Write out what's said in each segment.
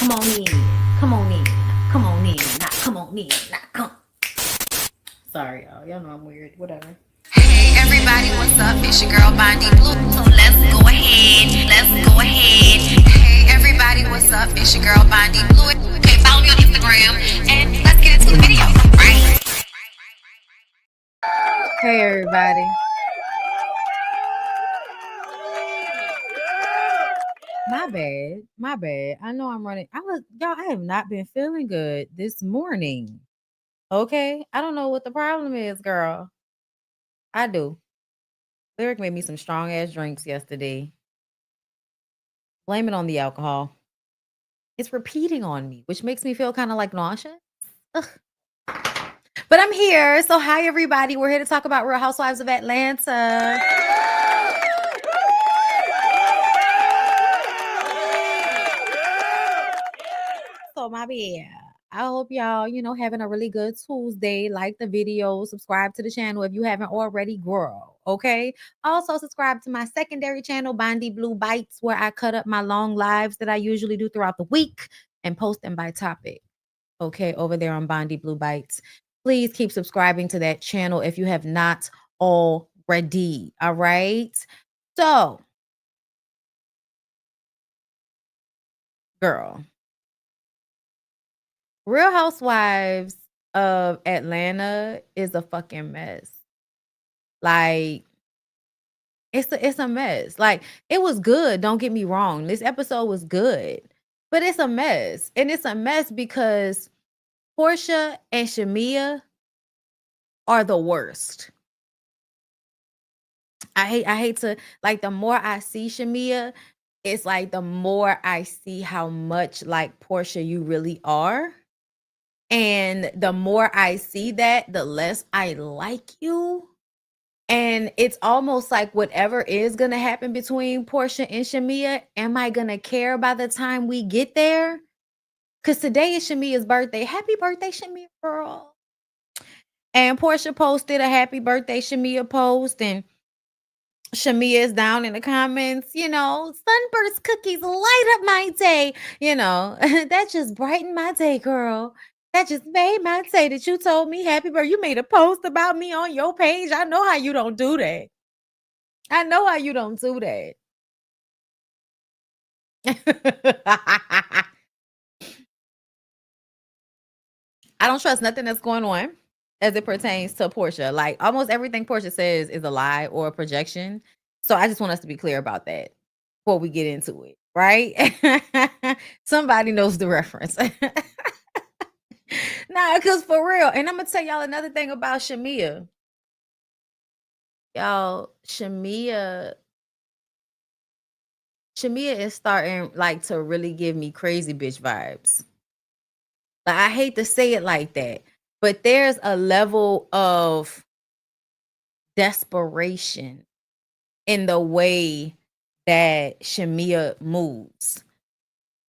Come on in. Come on in. Come on in. Not come on in. Not come. Sorry, y'all. Y'all know I'm weird. Whatever. Hey everybody, what's up? It's your girl BondyBlue. So let's go ahead. Let's go ahead. Hey everybody, what's up? It's your girl BondyBlue. Okay, follow me on Instagram and let's get into the video, right? Hey, everybody. My bad. My bad. I know I'm running. I have not been feeling good this morning. Okay. I don't know what the problem is, girl. I do. Lyric made me some strong ass drinks yesterday. Blame it on the alcohol. It's repeating on me, which makes me feel kind of like nauseous. Ugh. But I'm here. So, hi, everybody. We're here to talk about Real Housewives of Atlanta. So, my bad. I hope y'all, having a really good Tuesday. Like the video, subscribe to the channel if you haven't already, girl. Okay. Also, subscribe to my secondary channel, BondyBlue Bites, where I cut up my long lives that I usually do throughout the week and post them by topic. Okay, over there on BondyBlue Bites. Please keep subscribing to that channel if you have not already. All right. So, girl, Real Housewives of Atlanta is a fucking mess. Like, it's a mess. Like, it was good, don't get me wrong. This episode was good, but it's a mess. And it's a mess because Portia and Shamia are the worst. I hate to, like, the more I see Shamia, it's like the more I see how much like Portia you really are. And the more I see that, the less I like you. And it's almost like whatever is going to happen between Portia and Shamia, am I going to care by the time we get there? Because today is Shamia's birthday. Happy birthday, Shamia, girl. And Portia posted a happy birthday Shamia post, and Shamia is down in the comments, sunburst cookies light up my day. That just brightened my day, girl. That just made my day that you told me happy birthday. You made a post about me on your page. I know how you don't do that. I know how you don't do that. I don't trust nothing that's going on as it pertains to Portia. Like, almost everything Portia says is a lie or a projection. So I just want us to be clear about that before we get into it, right? Somebody knows the reference. Nah, because for real. And I'm going to tell y'all another thing about Shamia. Y'all, Shamia is starting like to really give me crazy bitch vibes. Like, I hate to say it like that, but there's a level of desperation in the way that Shamia moves.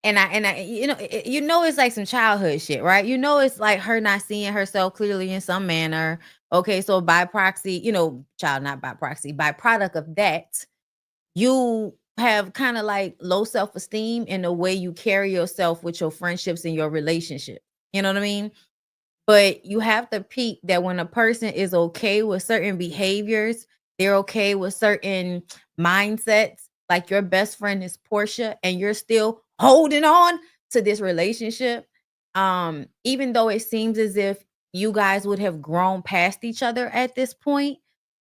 And I it's like some childhood shit, right? It's like her not seeing herself clearly in some manner. Okay, so by proxy, child, not by proxy, by product of that, you have kind of like low self-esteem in the way you carry yourself with your friendships and your relationship. You know what I mean? But you have to peep that when a person is okay with certain behaviors, they're okay with certain mindsets. Like, your best friend is Portia, and you're still holding on to this relationship. Even though it seems as if you guys would have grown past each other at this point,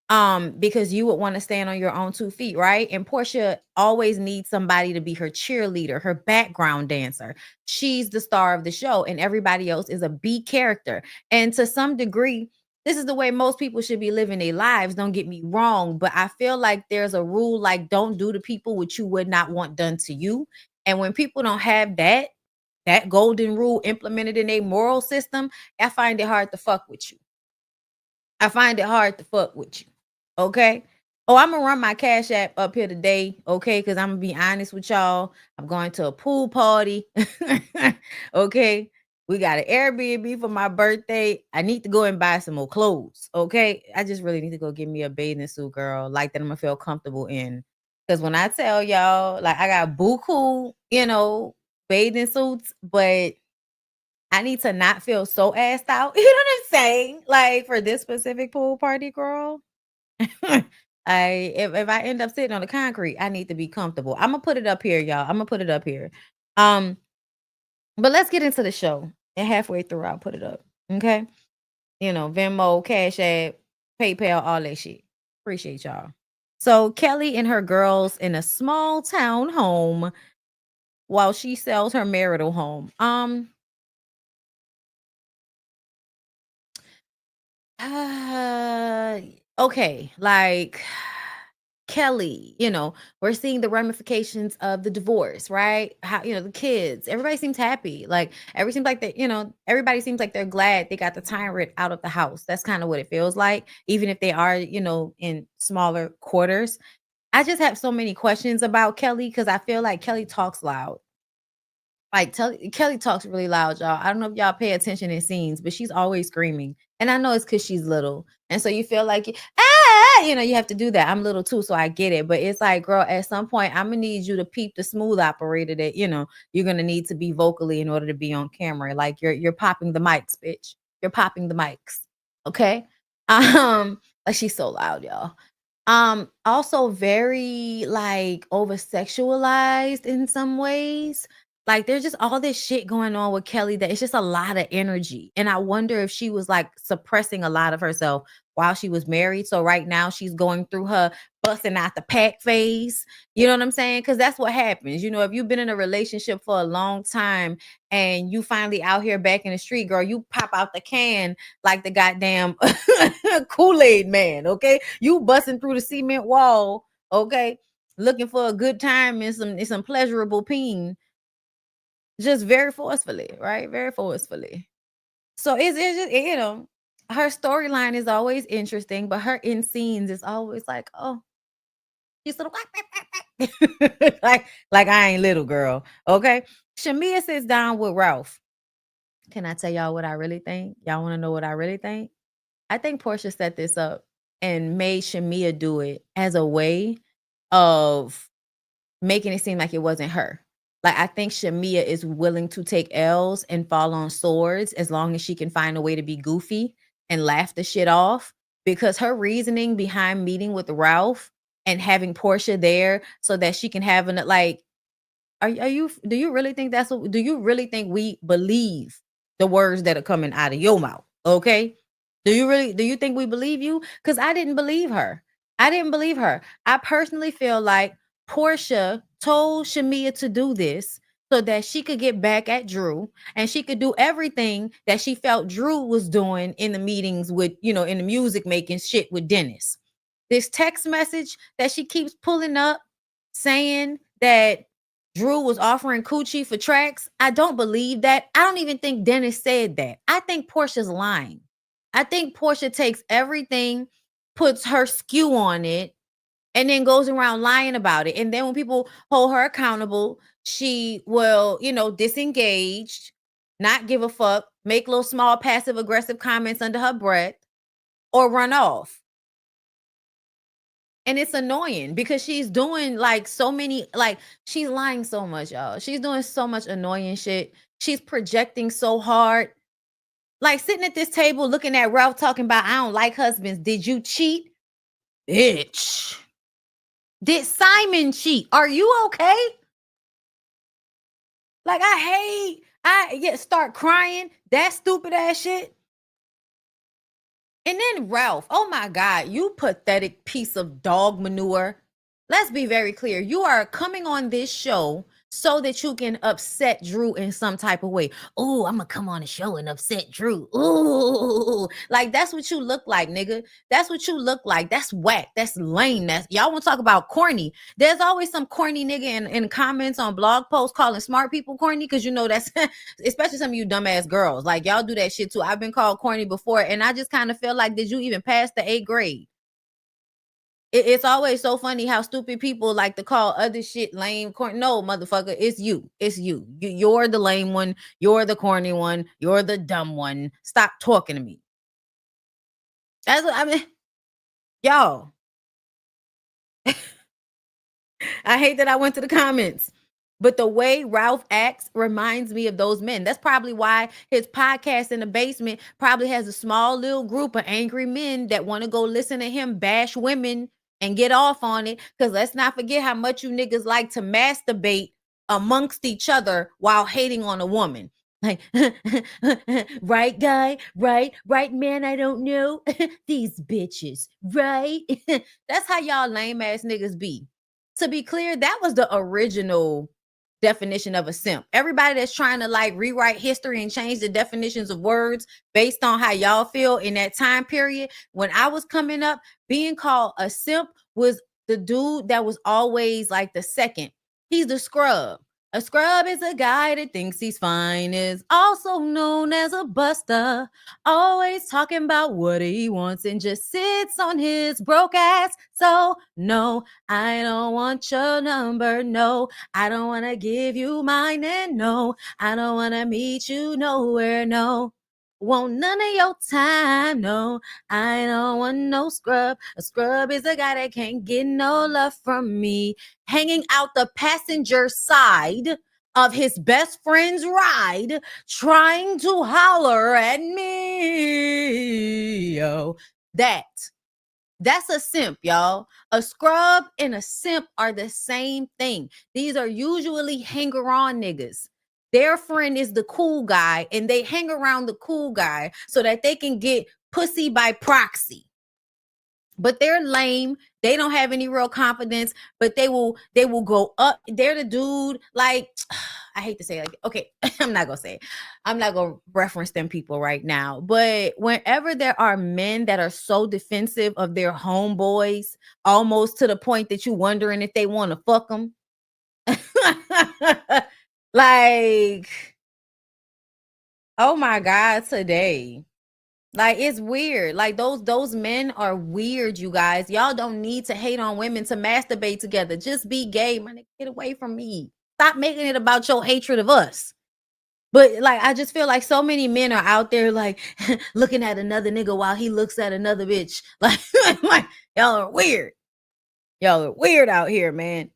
because you would want to stand on your own 2 feet, right? And Portia always needs somebody to be her cheerleader, her background dancer. She's the star of the show, and everybody else is a B character. And to some degree, this is the way most people should be living their lives. Don't get me wrong, but I feel like there's a rule, like, don't do to people what you would not want done to you. And when people don't have that golden rule implemented in a moral system, I find it hard to fuck with you. Okay. Oh, I'm gonna run my Cash App up here today, okay? Because I'm gonna be honest with y'all. I'm going to a pool party. Okay. We got an Airbnb for my birthday. I need to go and buy some more clothes. Okay. I just really need to go get me a bathing suit, girl, like that I'm gonna feel comfortable in. Because when I tell y'all, like, I got buku, bathing suits, but I need to not feel so assed out. You know what I'm saying? Like for this specific pool party, girl. If I end up sitting on the concrete, I need to be comfortable. I'm gonna put it up here, y'all. I'm gonna put it up here. Um, but let's get into the show. And halfway through, I'll put it up. Okay. Venmo, Cash App, PayPal, all that shit. Appreciate y'all. So Kelly and her girls in a small town home while she sells her marital home. Uh, okay, like Kelly, we're seeing the ramifications of the divorce, right? How, the kids, everybody seems happy. Like, everybody seems like they're glad they got the tyrant out of the house. That's kind of what it feels like, even if they are, in smaller quarters. I just have so many questions about Kelly because I feel like Kelly talks loud. Like Kelly talks really loud, y'all. I don't know if y'all pay attention in scenes, but she's always screaming. And I know it's because she's little. And so you feel like, you have to do that. I'm little too, so I get it. But it's like, girl, at some point, I'm gonna need you to peep the smooth operator that, you're gonna need to be vocally in order to be on camera. Like you're popping the mics, bitch. You're popping the mics. Okay. Like she's so loud, y'all. Also very like over sexualized in some ways. Like there's just all this shit going on with Kelly that it's just a lot of energy. And I wonder if she was like suppressing a lot of herself while she was married. So right now she's going through her busting out the pack phase. You know what I'm saying? Because that's what happens. If you've been in a relationship for a long time and you finally out here back in the street, girl, you pop out the can like the goddamn Kool-Aid man. Okay. You busting through the cement wall. Okay. Looking for a good time and some pleasurable peen just very forcefully, right? Very forcefully. So it's just, her storyline is always interesting, but her in scenes is always like, oh, she's sort of like I ain't little girl. Okay. Shamia sits down with Ralph. Can I tell y'all what I really think? Y'all want to know what I really think? I think Portia set this up and made Shamia do it as a way of making it seem like it wasn't her. Like I think Shamia is willing to take L's and fall on swords as long as she can find a way to be goofy and laugh the shit off. Because her reasoning behind meeting with Ralph and having Portia there so that she can have do you really think do you really think we believe the words that are coming out of your mouth? Okay. Do you think we believe you? Because I didn't believe her. I didn't believe her. I personally feel like Portia told Shamia to do this so that she could get back at Drew and she could do everything that she felt Drew was doing in the meetings with, in the music making shit with Dennis. This text message that she keeps pulling up saying that Drew was offering coochie for tracks. I don't believe that. I don't even think Dennis said that. I think Portia's lying. I think Portia takes everything, puts her skew on it, and then goes around lying about it. And then when people hold her accountable, she will, disengage, not give a fuck, make little small passive aggressive comments under her breath, or run off. And it's annoying because she's doing like so many, like she's lying so much, y'all. She's doing so much annoying shit. She's projecting so hard. Like sitting at this table looking at Ralph talking about, I don't like husbands. Did you cheat? Bitch. Did Simon cheat? Are you okay? Like I start crying. That stupid ass shit. And then Ralph, oh my God, you pathetic piece of dog manure. Let's be very clear. You are coming on this show so that you can upset Drew in some type of way. Oh, I'm gonna come on the show and upset Drew. Ooh, like that's what you look like, nigga. That's what you look like. That's whack. That's lame. That's y'all want to talk about corny. There's always some corny nigga in comments on blog posts calling smart people corny because that's especially some of you dumbass girls. Like y'all do that shit too. I've been called corny before, and I just kind of feel like, did you even pass the 8th grade? It's always so funny how stupid people like to call other shit lame, corny. No, motherfucker, it's you. It's you. You're the lame one. You're the corny one. You're the dumb one. Stop talking to me. That's what I mean. Y'all. I hate that I went to the comments. But the way Ralph acts reminds me of those men. That's probably why his podcast in the basement probably has a small little group of angry men that want to go listen to him bash women and get off on it. Because let's not forget how much you niggas like to masturbate amongst each other while hating on a woman. Like, right, guy? Right, man, I don't know. These bitches, right? That's how y'all lame ass niggas be. To be clear, that was the original definition of a simp. Everybody that's trying to like rewrite history and change the definitions of words based on how y'all feel in that time period, when I was coming up, being called a simp was the dude that was always like the second. He's the scrub. A scrub is a guy that thinks he's fine, is also known as a buster, always talking about what he wants and just sits on his broke ass. So, no, I don't want your number. No, I don't want to give you mine. And no, I don't want to meet you nowhere. No, want none of your time. No, I don't want no scrub. A scrub is a guy that can't get no love from me. Hanging out the passenger side of his best friend's ride, trying to holler at me. Yo, that's a simp, y'all. A scrub and a simp are the same thing. These are usually hanger-on niggas. Their friend is the cool guy, and they hang around the cool guy so that they can get pussy by proxy. But they're lame. They don't have any real confidence, but they will go up. They're the dude, like, I hate to say it, like, okay, I'm not gonna say it. I'm not gonna reference them people right now. But whenever there are men that are so defensive of their homeboys, almost to the point that you're wondering if they want to fuck them. Like, oh my God, today. Like, it's weird. Like, those men are weird, you guys. Y'all don't need to hate on women to masturbate together. Just be gay, man. Get away from me. Stop making it about your hatred of us. But like, I just feel like so many men are out there like looking at another nigga while he looks at another bitch. Like y'all are weird. Y'all are weird out here, man.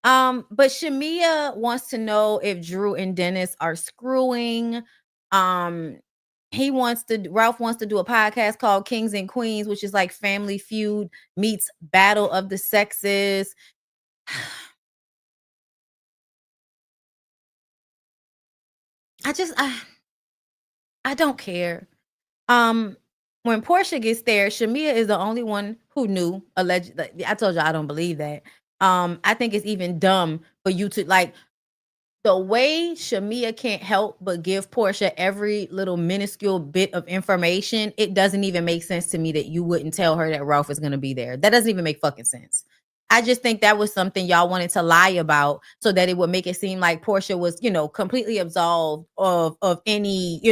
But Shamia wants to know if Drew and Dennis are screwing. Um, Ralph wants to do a podcast called Kings and Queens, which is like Family Feud meets Battle of the Sexes. I don't care. When Portia gets there, Shamia is the only one who knew. Allegedly, I told you I don't believe that. I think it's even dumb for you to like the way Shamia can't help but give Portia every little minuscule bit of information. It doesn't even make sense to me that you wouldn't tell her that Ralph is going to be there. That doesn't even make fucking sense. I just think that was something y'all wanted to lie about so that it would make it seem like Portia was, completely absolved of any,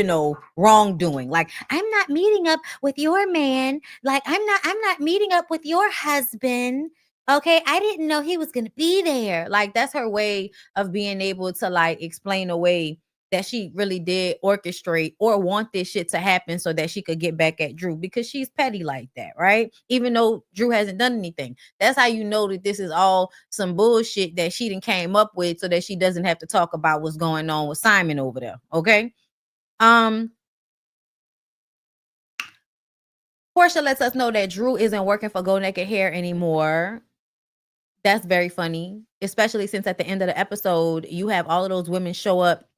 wrongdoing. Like, I'm not meeting up with your man. Like, I'm not meeting up with your husband. Okay, I didn't know he was going to be there. Like, that's her way of being able to like explain away that she really did orchestrate or want this shit to happen so that she could get back at Drew, because she's petty like that, right? Even though Drew hasn't done anything. That's how you know that this is all some bullshit that she done came up with so that she doesn't have to talk about what's going on with Simon over there. Okay. Portia lets us know that Drew isn't working for Go Naked Hair anymore. That's very funny, especially since at the end of the episode, you have all of those women show up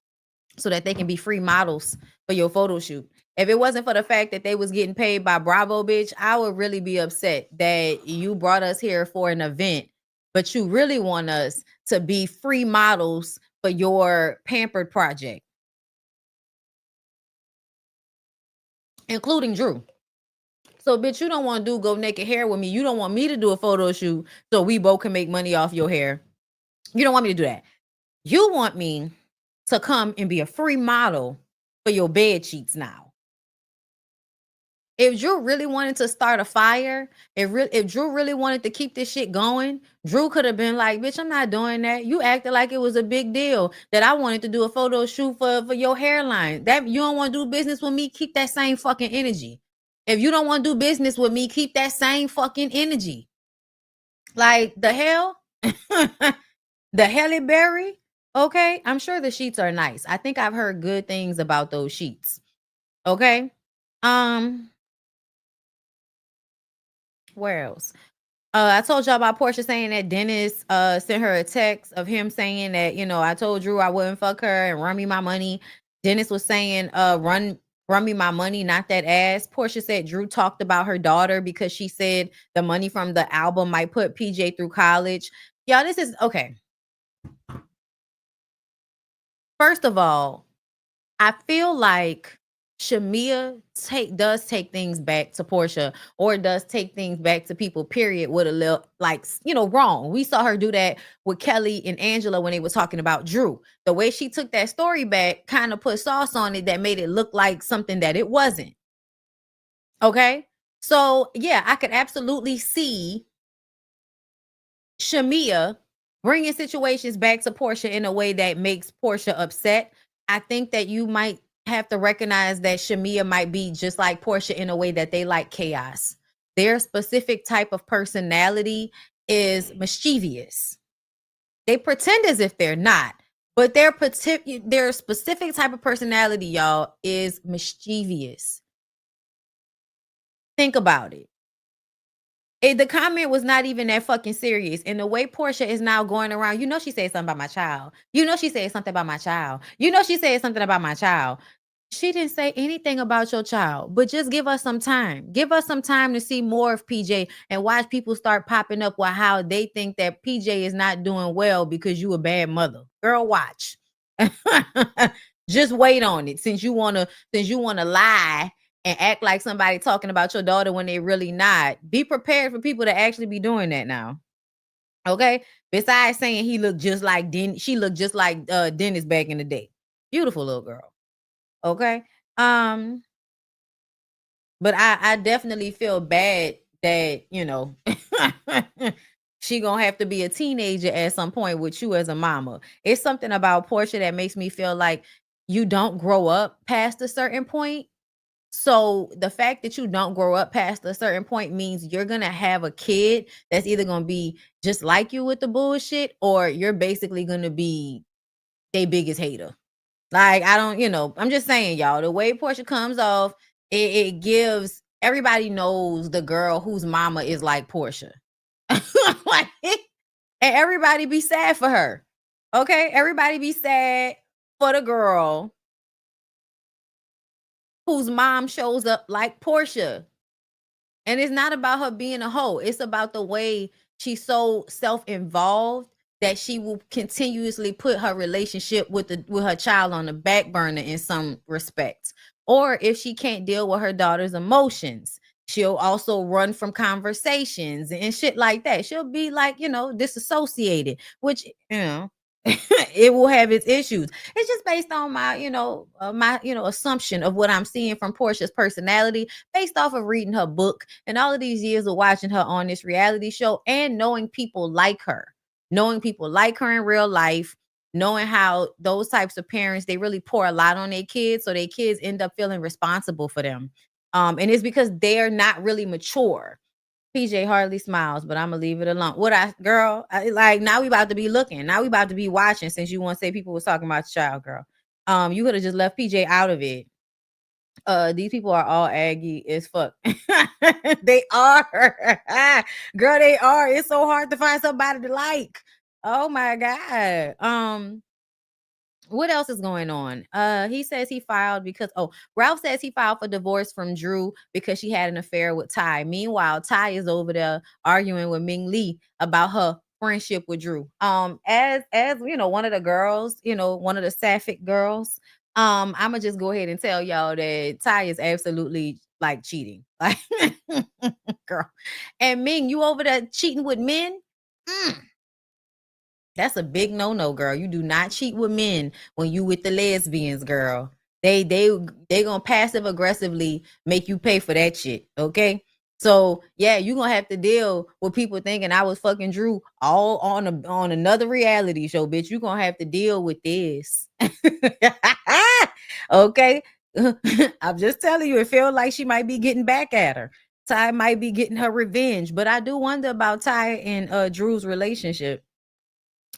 so that they can be free models for your photo shoot. If it wasn't for the fact that they was getting paid by Bravo, bitch, I would really be upset that you brought us here for an event, but you really want us to be free models for your Pampered project, including Drew. So, bitch, you don't want to do Go Naked Hair with me. You don't want me to do a photo shoot so we both can make money off your hair. You don't want me to do that. You want me to come and be a free model for your bed sheets now. If Drew really wanted to start a fire, if Drew really wanted to keep this shit going, Drew could have been like, bitch, I'm not doing that. You acted like it was a big deal that I wanted to do a photo shoot for your hairline. That you don't want to do business with me, keep that same fucking energy. If you don't want to do business with me, keep that same fucking energy. Like, the hell? The Halle Berry? Okay? I'm sure the sheets are nice. I think I've heard good things about those sheets. Okay? Um, where else? I told y'all about Portia saying that Dennis sent her a text of him saying that, I told Drew I wouldn't fuck her and run me my money. Dennis was saying, run me my money, not that ass. Portia said Drew talked about her daughter because she said the money from the album might put PJ through college. Y'all, this is okay. First of all, I feel like Shamia does take things back to Portia, or does take things back to people, period, with a little like, wrong. We saw her do that with Kelly and Angela when they were talking about Drew. The way she took that story back kind of put sauce on it that made it look like something that it wasn't. Okay. So yeah, I could absolutely see Shamia bringing situations back to Portia in a way that makes Portia upset. I think that you might have to recognize that Shamia might be just like Portia in a way that they like chaos. Their specific type of personality is mischievous. They pretend as if they're not, but their specific type of personality, y'all, is mischievous. Think about it. The comment was not even that fucking serious. And the way Portia is now going around, she said something about my child. She said something about my child. She said something about my child. She didn't say anything about your child, but just give us some time. Give us some time to see more of PJ and watch people start popping up with how they think that PJ is not doing well because you a bad mother. Girl, watch. Just wait on it. Since you wanna lie and act like somebody talking about your daughter when they really not. Be prepared for people to actually be doing that now. Okay? Besides saying he looked just like she looked just like Dennis back in the day. Beautiful little girl. Okay? But I definitely feel bad that, she gonna have to be a teenager at some point with you as a mama. It's something about Portia that makes me feel like you don't grow up past a certain point. So the fact that you don't grow up past a certain point means you're gonna have a kid that's either gonna be just like you with the bullshit, or you're basically gonna be their biggest hater. Like, I don't, I'm just saying, y'all, the way Portia comes off, it gives everybody knows the girl whose mama is like Portia. Like, and everybody be sad for her. Okay? Everybody be sad for the girl whose mom shows up like Portia. And it's not about her being a hoe. It's about the way she's so self-involved that she will continuously put her relationship with her child on the back burner in some respects. Or if she can't deal with her daughter's emotions, she'll also run from conversations and shit like that. She'll be like, disassociated, which, it will have its issues. It's just based on my, assumption of what I'm seeing from Portia's personality, based off of reading her book and all of these years of watching her on this reality show and knowing people like her, in real life, knowing how those types of parents, they really pour a lot on their kids, so their kids end up feeling responsible for them. And it's because they're not really mature. PJ hardly smiles, but I'm gonna leave it alone. Like, now we about to be looking. Now we about to be watching, since you want to say people was talking about your child, girl. You could have just left PJ out of it. These people are all aggy as fuck. They are. Girl, they are. It's so hard to find somebody to like. Oh my God. What else is going on? He says he filed because Ralph says he filed for divorce from Drew because she had an affair with Ty. Meanwhile, Ty is over there arguing with Ming Lee about her friendship with Drew. As one of the girls, one of the sapphic girls. I'ma just go ahead and tell y'all that Ty is absolutely like cheating. Like, girl. And Ming, you over there cheating with men? That's a big no-no, girl. You do not cheat with men when you with the lesbians, girl. They gonna passive aggressively make you pay for that shit. Okay. So yeah, you gonna have to deal with people thinking I was fucking Drew all on another reality show, bitch. You gonna have to deal with this. Okay. I'm just telling you, it feels like she might be getting back at her. Ty might be getting her revenge, but I do wonder about Ty and Drew's relationship.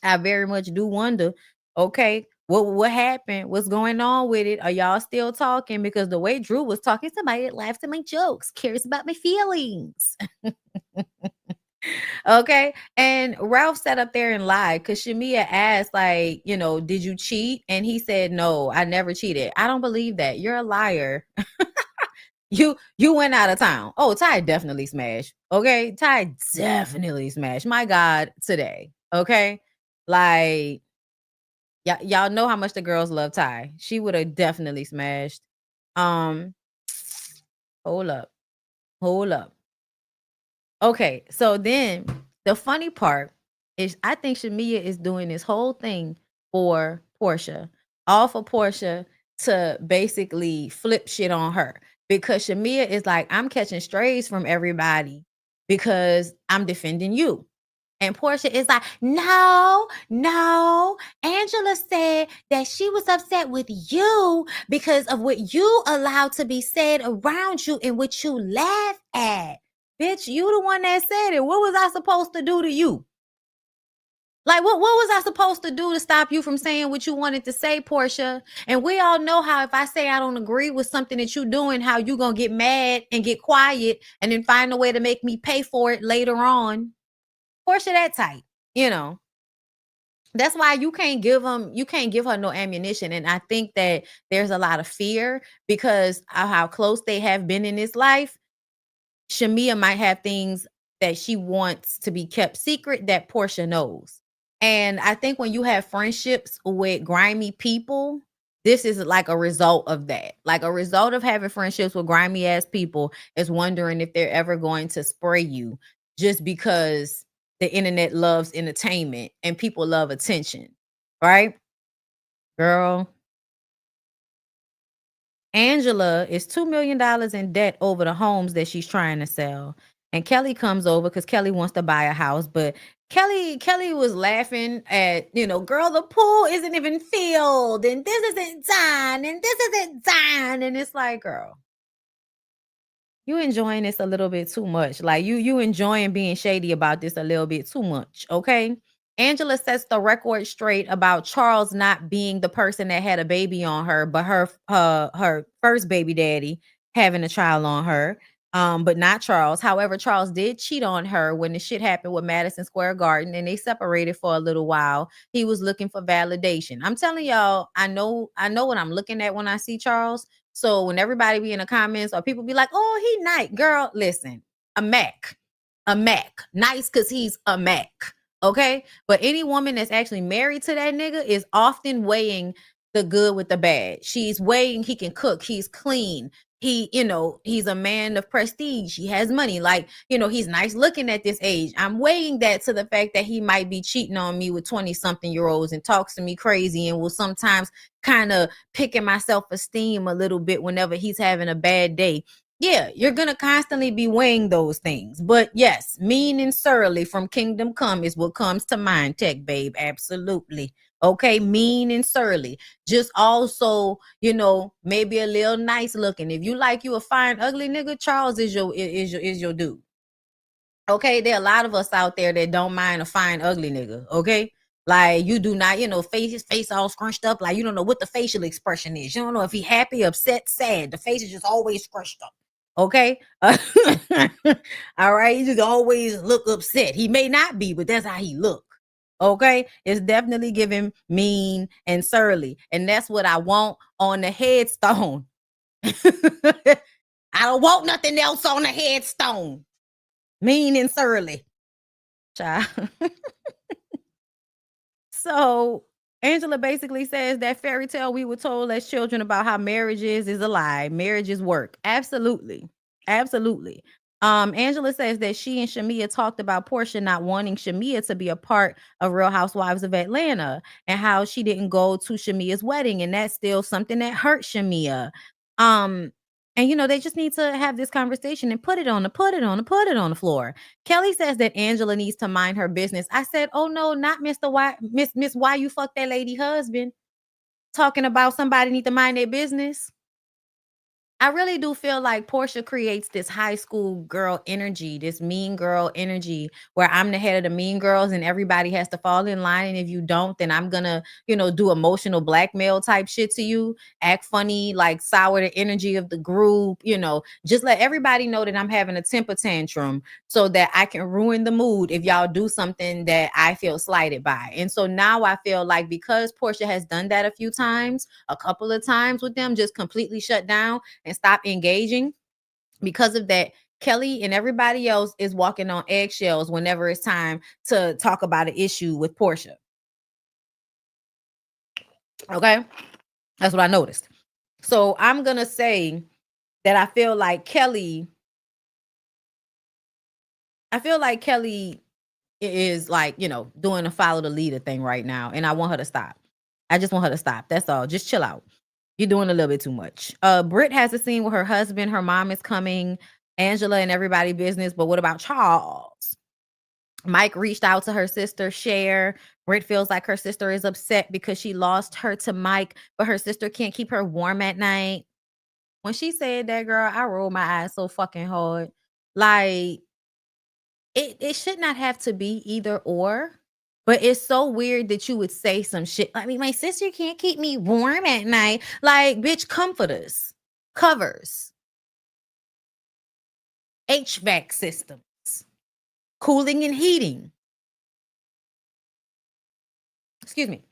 I very much do wonder Okay. What happened? What's going on with it? Are y'all still talking? Because the way Drew was talking, somebody that laughs at my jokes, cares about my feelings. Okay. And Ralph sat up there and lied because Shamia asked, like, did you cheat? And he said, no, I never cheated. I don't believe that. You're a liar. You went out of town. Oh, Ty definitely smashed. Okay. Ty definitely smashed. My God, today. Okay. Like, y'all know how much the girls love Ty. She would have definitely smashed. Um, hold up. Hold up. Okay, so then the funny part is I think Shamia is doing this whole thing for Portia, all for Portia to basically flip shit on her because Shamia is like, I'm catching strays from everybody because I'm defending you. And Portia is like, no, no. Angela said that she was upset with you because of what you allowed to be said around you and what you laugh at. Bitch, you the one that said it. What was I supposed to do to you? Like, what was I supposed to do to stop you from saying what you wanted to say, Portia? And we all know how if I say I don't agree with something that you're doing, how you gonna get mad and get quiet and then find a way to make me pay for it later on. Portia that tight, you know. That's why you can't give her no ammunition. And I think that there's a lot of fear because of how close they have been in this life. Shamia might have things that she wants to be kept secret that Portia knows. And I think when you have friendships with grimy people, this is like a result of that. Like a result of having friendships with grimy ass people is wondering if they're ever going to spray you just because the internet loves entertainment and people love attention. Right? Girl, Angela is $2 million in debt over the homes that she's trying to sell. And Kelly comes over because Kelly wants to buy a house. But Kelly was laughing at, girl, the pool isn't even filled. And this isn't done. And this isn't done. And it's like, girl, you enjoying this a little bit too much. Like you enjoying being shady about this a little bit too much. Okay. Angela sets the record straight about Charles not being the person that had a baby on her, but her first baby daddy having a child on her. But not Charles. However, Charles did cheat on her when the shit happened with Madison Square Garden and they separated for a little while. He was looking for validation. I'm telling y'all, I know what I'm looking at when I see Charles. So when everybody be in the comments or people be like, oh, he nice. Girl, listen, a Mac. Nice because he's a Mac. Okay. But any woman that's actually married to that nigga is often weighing the good with the bad. She's weighing he can cook, he's clean. He's a man of prestige. He has money. Like, he's nice looking at this age. I'm weighing that to the fact that he might be cheating on me with 20-something year olds and talks to me crazy and will sometimes kind of picking my self-esteem a little bit whenever he's having a bad day. Yeah, you're going to constantly be weighing those things. But yes, mean and surly from Kingdom Come is what comes to mind, Tech Babe. Absolutely. Okay, mean and surly. Just also, maybe a little nice looking. If you like you a fine, ugly nigga, Charles is your dude. Okay, there are a lot of us out there that don't mind a fine, ugly nigga. Okay. Like you do not, his face all scrunched up. Like you don't know what the facial expression is. You don't know if he happy, upset, sad. The face is just always scrunched up. Okay. All right. He just always look upset. He may not be, but that's how he look. Okay. It's definitely giving mean and surly. And that's what I want on the headstone. I don't want nothing else on the headstone. Mean and surly. Child. So Angela basically says that fairy tale we were told as children about how marriage is a lie. Marriage is work. Absolutely. Absolutely. Angela says that she and Shamia talked about Portia not wanting Shamia to be a part of Real Housewives of Atlanta and how she didn't go to Shamia's wedding. And that's still something that hurt Shamia. And they just need to have this conversation and put it on the floor. Kelly says that Angela needs to mind her business. I said, oh no, not Mr. Why, Miss Why you fuck that lady husband. Talking about somebody need to mind their business. I really do feel like Portia creates this high school girl energy, this mean girl energy, where I'm the head of the mean girls and everybody has to fall in line. And if you don't, then I'm gonna, do emotional blackmail type shit to you, act funny, like sour the energy of the group, just let everybody know that I'm having a temper tantrum so that I can ruin the mood if y'all do something that I feel slighted by. And so now I feel like because Portia has done that a couple of times with them, just completely shut down and stop engaging. Because of that, Kelly and everybody else is walking on eggshells whenever it's time to talk about an issue with Portia. Okay, that's what I noticed. So I'm gonna say that I feel like Kelly is like, doing a follow the leader thing right now. And I want her to stop. I just want her to stop. That's all. Just chill out. You're doing a little bit too much. Britt has a scene with her husband. Her mom is coming. Angela and everybody business. But what about Charles? Mike reached out to her sister, Cher. Britt feels like her sister is upset because she lost her to Mike, but her sister can't keep her warm at night. When she said that, girl, I rolled my eyes so fucking hard. Like, it should not have to be either or, but it's so weird that you would say some shit. I mean, my sister can't keep me warm at night. Like, bitch, comforters, covers, HVAC systems, cooling and heating. Excuse me.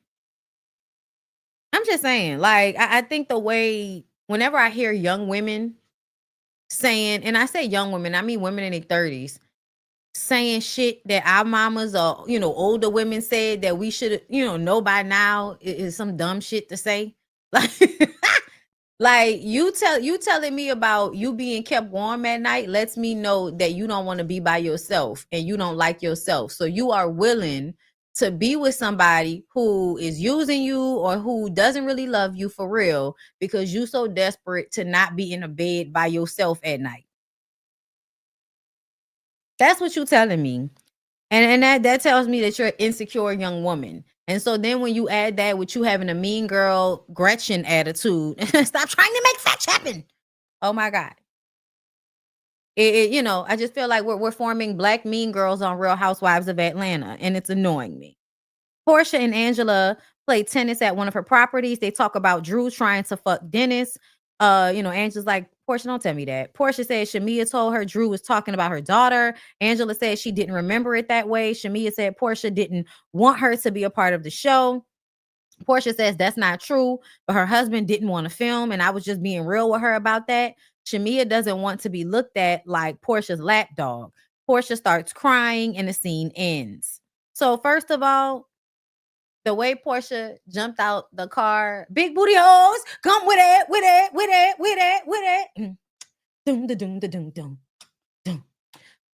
I'm just saying, like, I think the way whenever I hear young women saying, and I say young women, I mean women in their 30s, saying shit that our mamas or older women said that we should know by now is some dumb shit to say. Like like you telling me about you being kept warm at night lets me know that you don't want to be by yourself and you don't like yourself, so you are willing to be with somebody who is using you or who doesn't really love you for real because you so desperate to not be in a bed by yourself at night. That's what you telling me. And that tells me that you're an insecure young woman. And so then when you add that with you having a mean girl Gretchen attitude, stop trying to make fetch happen. Oh my God. I just feel like we're forming black mean girls on Real Housewives of Atlanta, and it's annoying me. Portia and Angela play tennis at one of her properties. They talk about Drew trying to fuck Dennis. Angela's like, Portia, don't tell me that. Portia said Shamia told her Drew was talking about her daughter. Angela said she didn't remember it that way. Shamia said Portia didn't want her to be a part of the show. Portia says that's not true, but her husband didn't want to film, and I was just being real with her about that. Shamia doesn't want to be looked at like Portia's lapdog. Portia starts crying, and the scene ends. So first of all, the way Portia jumped out the car, big booty hoes, come with it, with it, with it, with it, with it. Doom, da, doom, da, doom, doom, doom.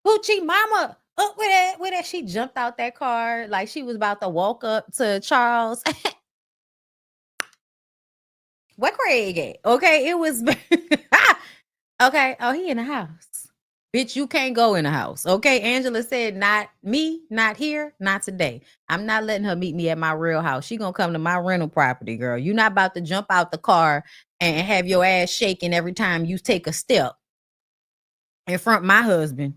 Hoochie mama, up with it, with it. She jumped out that car like she was about to walk up to Charles. What Craig at? Okay, it was okay. Oh, he in the house. Bitch, you can't go in the house. Okay. Angela said, not me, not here, not today. I'm not letting her meet me at my real house. She gonna come to my rental property, girl. You're not about to jump out the car and have your ass shaking every time you take a step in front of my husband.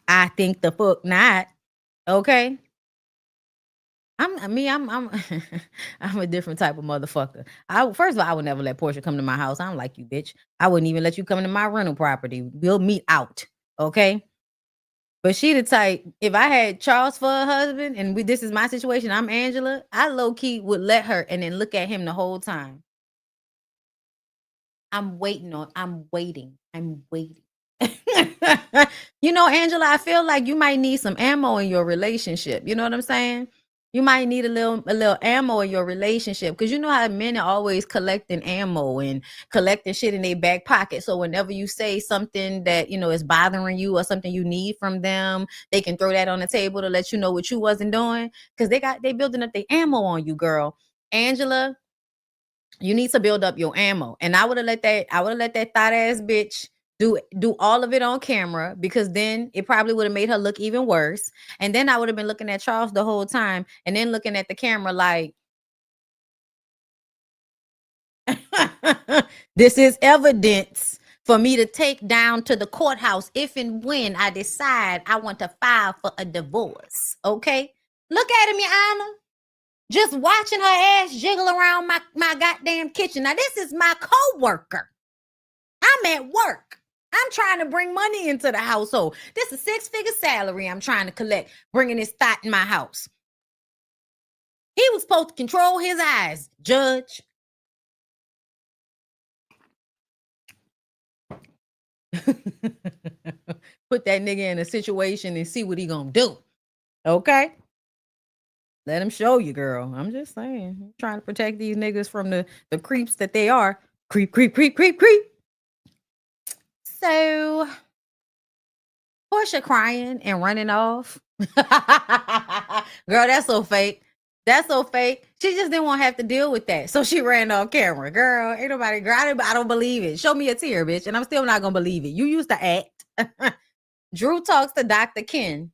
I think the fuck not. Okay. I'm I'm a different type of motherfucker. First of all, I would never let Portia come to my house. I don't like you, bitch. I wouldn't even let you come to my rental property. We'll meet out. Okay. But she the type, if I had Charles for a husband and this is my situation, I'm Angela, I low-key would let her and then look at him the whole time. I'm waiting. Angela, I feel like you might need some ammo in your relationship. You know what I'm saying? You might need a little ammo in your relationship because you know how men are always collecting ammo and collecting shit in their back pocket. So whenever you say something that is bothering you or something you need from them, they can throw that on the table to let you know what you wasn't doing because they building up their ammo on you, girl. Angela, you need to build up your ammo. And I would have let that thought ass bitch do all of it on camera because then it probably would have made her look even worse. And then I would have been looking at Charles the whole time and then looking at the camera like this is evidence for me to take down to the courthouse if and when I decide I want to file for a divorce. Okay? Look at him, Your Honor. Just watching her ass jiggle around my goddamn kitchen. Now, this is my co-worker. I'm at work. I'm trying to bring money into the household. This is a 6-figure salary I'm trying to collect, bringing this thought in my house. He was supposed to control his eyes, Judge. Put that nigga in a situation and see what he gonna do. Okay? Let him show you, girl. I'm just saying. I'm trying to protect these niggas from the creeps that they are. Creep, creep, creep, creep, creep. So, Portia crying and running off. Girl, that's so fake. That's so fake. She just didn't want to have to deal with that. So she ran on camera. Girl, ain't nobody, girl, I don't believe it. Show me a tear, bitch. And I'm still not going to believe it. You used to act. Drew talks to Dr. Ken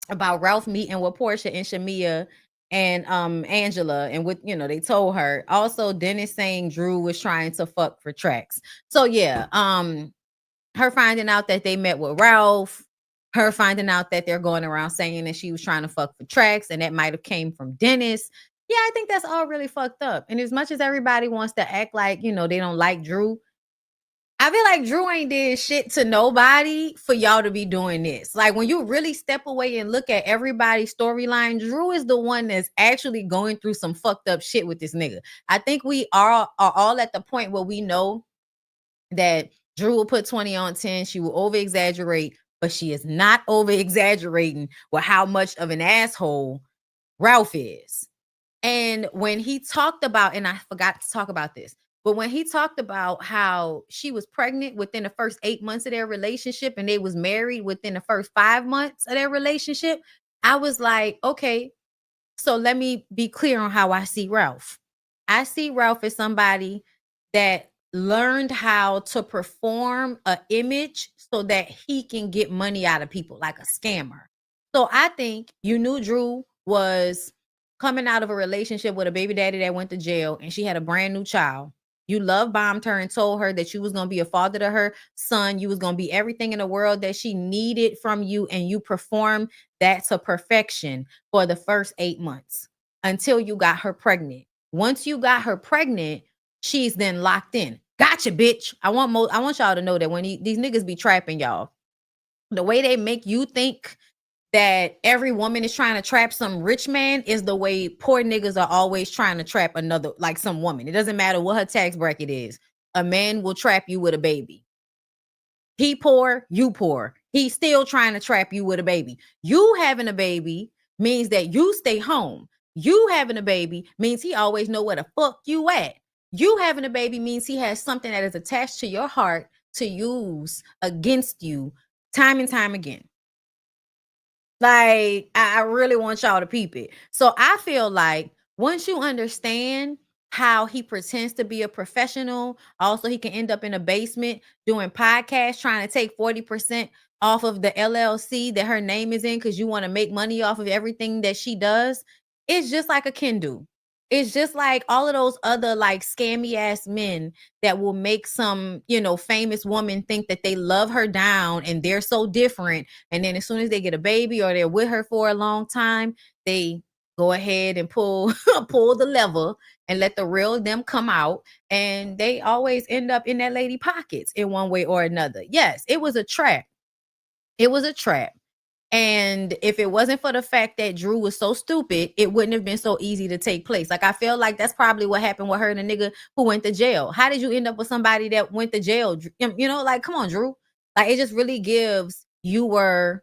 about Ralph meeting with Portia and Shamia and Angela, and what, you know, they told her. Also, Dennis saying Drew was trying to fuck for tracks. So yeah, her finding out that they met with Ralph, her finding out that they're going around saying that she was trying to fuck for tracks, and that might have came from Dennis. Yeah, I think that's all really fucked up. And as much as everybody wants to act like, you know, they don't like Drew, I feel like Drew ain't did shit to nobody for y'all to be doing this. Like, when you really step away and look at everybody's storyline, Drew is the one that's actually going through some fucked up shit with this nigga. I think we are all at the point where we know that Drew will put 20 on 10. She will over exaggerate, but she is not over exaggerating with how much of an asshole Ralph is. And when he talked about, and I forgot to talk about this, but when he talked about how she was pregnant within the first 8 months of their relationship and they was married within the first 5 months of their relationship, I was like, okay, so let me be clear on how I see Ralph. I see Ralph as somebody that learned how to perform an image so that he can get money out of people, like a scammer. So I think you knew Drew was coming out of a relationship with a baby daddy that went to jail, and she had a brand new child. You love bombed her and told her that you was going to be a father to her son. You was going to be everything in the world that she needed from you, and you performed that to perfection for the first 8 months until you got her pregnant. Once you got her pregnant, she's then locked in. Gotcha, bitch. I want y'all to know that when these niggas be trapping y'all, the way they make you think that every woman is trying to trap some rich man is the way poor niggas are always trying to trap another, like some woman. It doesn't matter what her tax bracket is. A man will trap you with a baby. He poor, you poor. He's still trying to trap you with a baby. You having a baby means that you stay home. You having a baby means he always know where the fuck you at. You having a baby means he has something that is attached to your heart to use against you time and time again. Like, I really want y'all to peep it. So I feel like once you understand how he pretends to be a professional, also he can end up in a basement doing podcasts, trying to take 40% off of the LLC that her name is in because you want to make money off of everything that she does. It's just like a Ken do. It's just like all of those other like scammy ass men that will make some, you know, famous woman think that they love her down and they're so different. And then as soon as they get a baby or they're with her for a long time, they go ahead and pull the lever and let the real them come out. And they always end up in that lady pockets in one way or another. Yes, it was a trap. It was a trap. And if it wasn't for the fact that Drew was so stupid, it wouldn't have been so easy to take place. Like, I feel like that's probably what happened with her and the nigga who went to jail. How did you end up with somebody that went to jail? You know, like, come on, Drew. Like, it just really gives you were,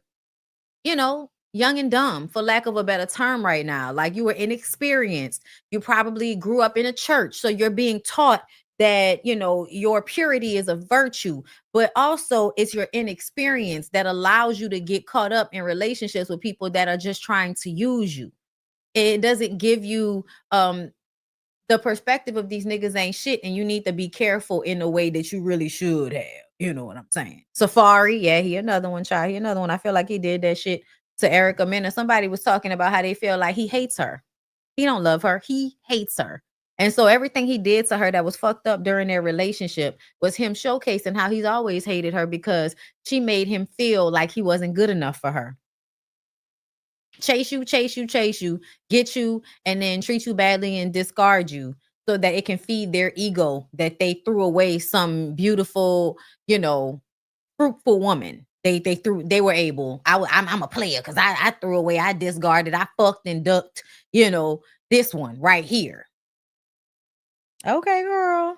you know, young and dumb, for lack of a better term right now. Like, you were inexperienced. You probably grew up in a church. So you're being taught that, you know, your purity is a virtue, but also it's your inexperience that allows you to get caught up in relationships with people that are just trying to use you. It doesn't give you the perspective of these niggas ain't shit, and you need to be careful in the way that you really should have. You know what I'm saying? Safari, yeah, he another one, child. He another one. I feel like he did that shit to Erica Mena. Somebody was talking about how they feel like he hates her. He don't love her. He hates her. And so everything he did to her that was fucked up during their relationship was him showcasing how he's always hated her because she made him feel like he wasn't good enough for her. Chase you, chase you, chase you, get you, and then treat you badly and discard you so that it can feed their ego that they threw away some beautiful, fruitful woman. They were able. I'm a player because I threw away, I discarded, I fucked and ducked, this one right here. Okay, girl.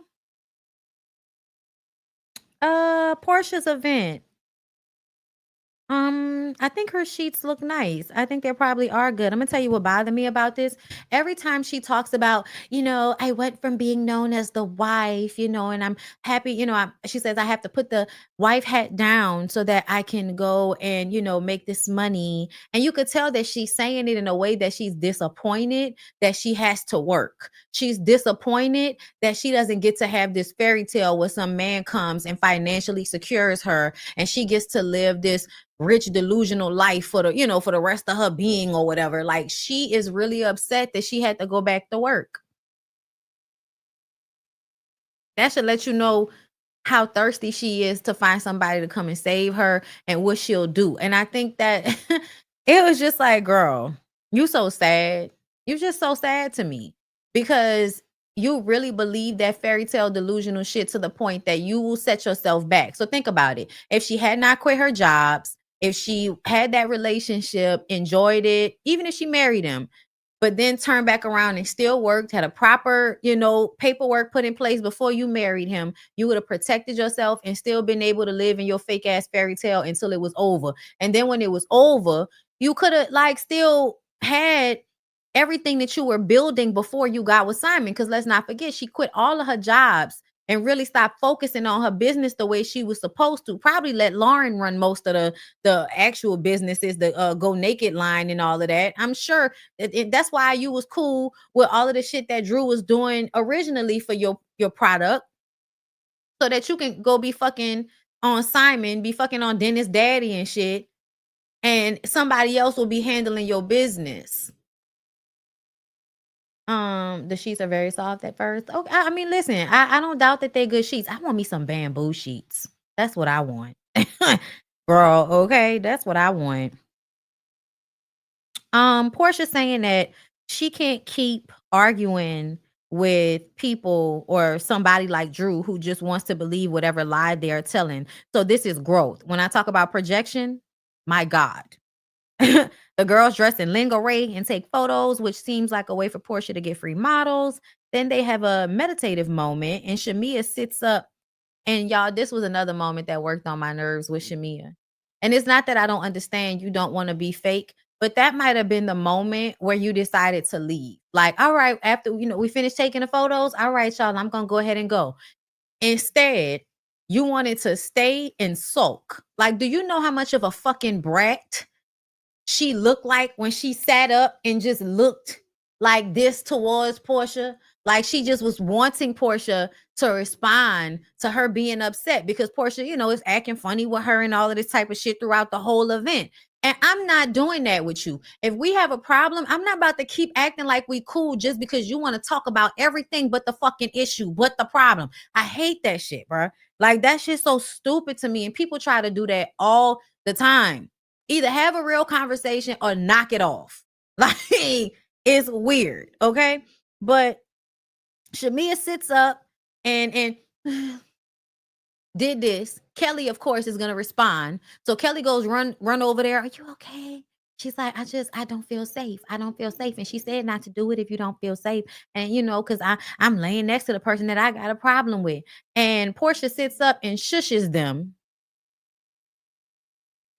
Portia's event. I think her sheets look nice. I think they probably are good. I'm gonna tell you what bothered me about this. Every time she talks about, I went from being known as the wife, and I'm happy, she says I have to put the wife hat down so that I can go and, make this money. And you could tell that she's saying it in a way that she's disappointed that she has to work. She's disappointed that she doesn't get to have this fairy tale where some man comes and financially secures her and she gets to live this rich delusional life for the rest of her being or whatever. Like, she is really upset that she had to go back to work. That should let you know how thirsty she is to find somebody to come and save her and what she'll do. And I think that it was just like, girl, you so sad. You just so sad to me because you really believe that fairy tale delusional shit to the point that you will set yourself back. So think about it. If she had not quit her jobs, if she had that relationship, enjoyed it, even if she married him, but then turned back around and still worked, had a proper, paperwork put in place before you married him, you would have protected yourself and still been able to live in your fake ass fairy tale until it was over. And then when it was over, you could have still had everything that you were building before you got with Simon. Because let's not forget, she quit all of her jobs and really stopped focusing on her business the way she was supposed to. Probably let Lauren run most of the actual businesses, the Go Naked line and all of that. I'm sure that's why you was cool with all of the shit that Drew was doing originally for your product, so that you can go be fucking on Simon, be fucking on Dennis Daddy and shit, and somebody else will be handling your business. The sheets are very soft at first. Okay, I mean, listen, I don't doubt that they're good sheets. I want me some bamboo sheets. That's what I want. Girl, okay, that's what I want. Portia saying that she can't keep arguing with people or somebody like Drew who just wants to believe whatever lie they're telling. So this is growth. When I talk about projection, my God. The girls dress in lingerie and take photos, which seems like a way for Portia to get free models. Then they have a meditative moment, and Shamia sits up. And y'all, this was another moment that worked on my nerves with Shamia. And it's not that I don't understand you don't want to be fake, but that might have been the moment where you decided to leave. Like, all right, after we finished taking the photos, all right, y'all, I'm gonna go ahead and go. Instead, you wanted to stay and sulk. Like, do you know how much of a fucking brat she looked like when she sat up and just looked like this towards Portia? Like, she just was wanting Portia to respond to her being upset because Portia, is acting funny with her and all of this type of shit throughout the whole event. And I'm not doing that with you. If we have a problem, I'm not about to keep acting like we cool just because you want to talk about everything but the fucking issue, but the problem. I hate that shit, bro. Like, that shit's so stupid to me. And people try to do that all the time. Either have a real conversation or knock it off. Like, it's weird, okay? But Shamia sits up and did this. Kelly, of course, is gonna respond. So Kelly goes run over there. Are you okay? She's like, I don't feel safe. I don't feel safe. And she said not to do it if you don't feel safe. And because I'm laying next to the person that I got a problem with. And Portia sits up and shushes them.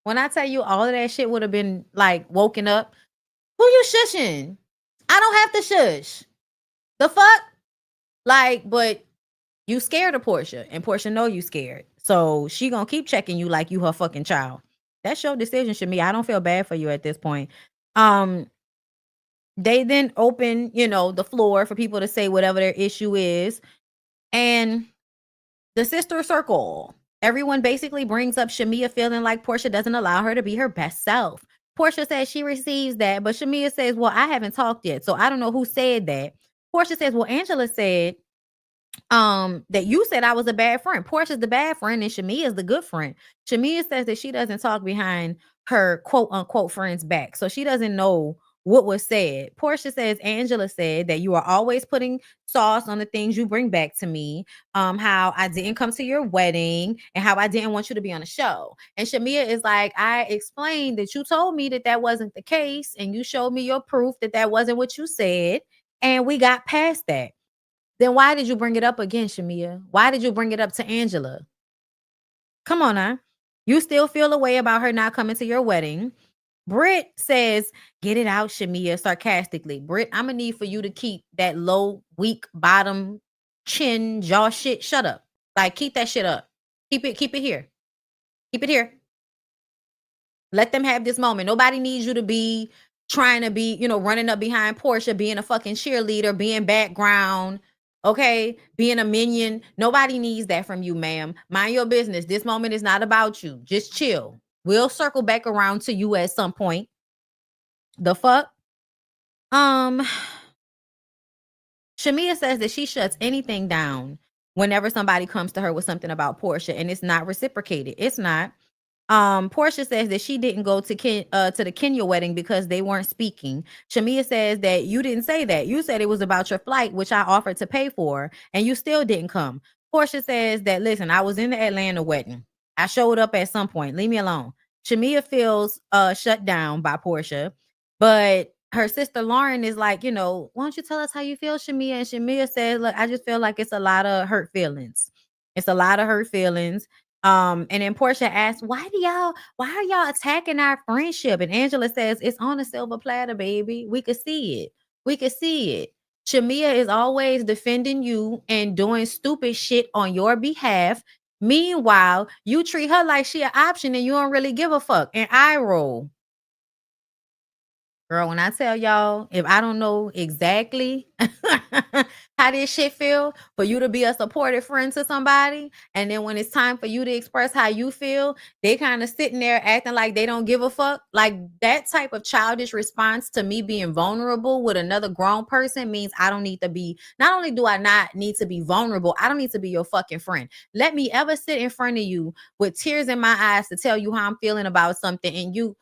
When I tell you all of that shit would have been like woken up, who you shushing? I don't have to shush. The fuck? Like, but you scared of Portia, and Portia know you scared. So she gonna keep checking you like you her fucking child. That's your decision, Shamia. I don't feel bad for you at this point. They then open, the floor for people to say whatever their issue is. And the sister circle. Everyone basically brings up Shamia feeling like Portia doesn't allow her to be her best self. Portia says she receives that, but Shamia says, well, I haven't talked yet, so I don't know who said that. Portia says, well, Angela said that you said I was a bad friend. Portia's the bad friend and Shamia's the good friend. Shamia says that she doesn't talk behind her quote unquote friend's back. So she doesn't know what was said. Portia says Angela said that you are always putting sauce on the things you bring back to me. How I didn't come to your wedding and how I didn't want you to be on the show. And Shamia is like, I explained that you told me that that wasn't the case and you showed me your proof that that wasn't what you said. And we got past that. Then why did you bring it up again, Shamia? Why did you bring it up to Angela? Come on now. You still feel a way about her not coming to your wedding. Britt says, get it out, Shamia, sarcastically. Britt, I'm going to need for you to keep that low, weak, bottom, chin, jaw shit. Shut up. Like, keep that shit up. Keep it here. Keep it here. Let them have this moment. Nobody needs you to be trying to be, running up behind Portia, being a fucking cheerleader, being background, okay, being a minion. Nobody needs that from you, ma'am. Mind your business. This moment is not about you. Just chill. We'll circle back around to you at some point. The fuck? Shamia says that she shuts anything down whenever somebody comes to her with something about Portia, and it's not reciprocated. It's not. Portia says that she didn't go to the Kenya wedding because they weren't speaking. Shamia says that you didn't say that. You said it was about your flight, which I offered to pay for, and you still didn't come. Portia says that, listen, I was in the Atlanta wedding. I showed up at some point. Leave me alone. Shamia feels shut down by Portia, but her sister Lauren is like, why don't you tell us how you feel, Shamia? And Shamia says, look, I just feel like it's a lot of hurt feelings. It's a lot of hurt feelings. And then Portia asks, why are y'all attacking our friendship? And Angela says, it's on a silver platter, baby. We could see it. We could see it. Shamia is always defending you and doing stupid shit on your behalf. Meanwhile, you treat her like she an option and you don't really give a fuck. And I roll. Girl, when I tell y'all, if I don't know exactly how this shit feel, for you to be a supportive friend to somebody, and then when it's time for you to express how you feel, they kind of sitting there acting like they don't give a fuck. Like that type of childish response to me being vulnerable with another grown person means I don't need to be, not only do I not need to be vulnerable, I don't need to be your fucking friend. Let me ever sit in front of you with tears in my eyes to tell you how I'm feeling about something, and you...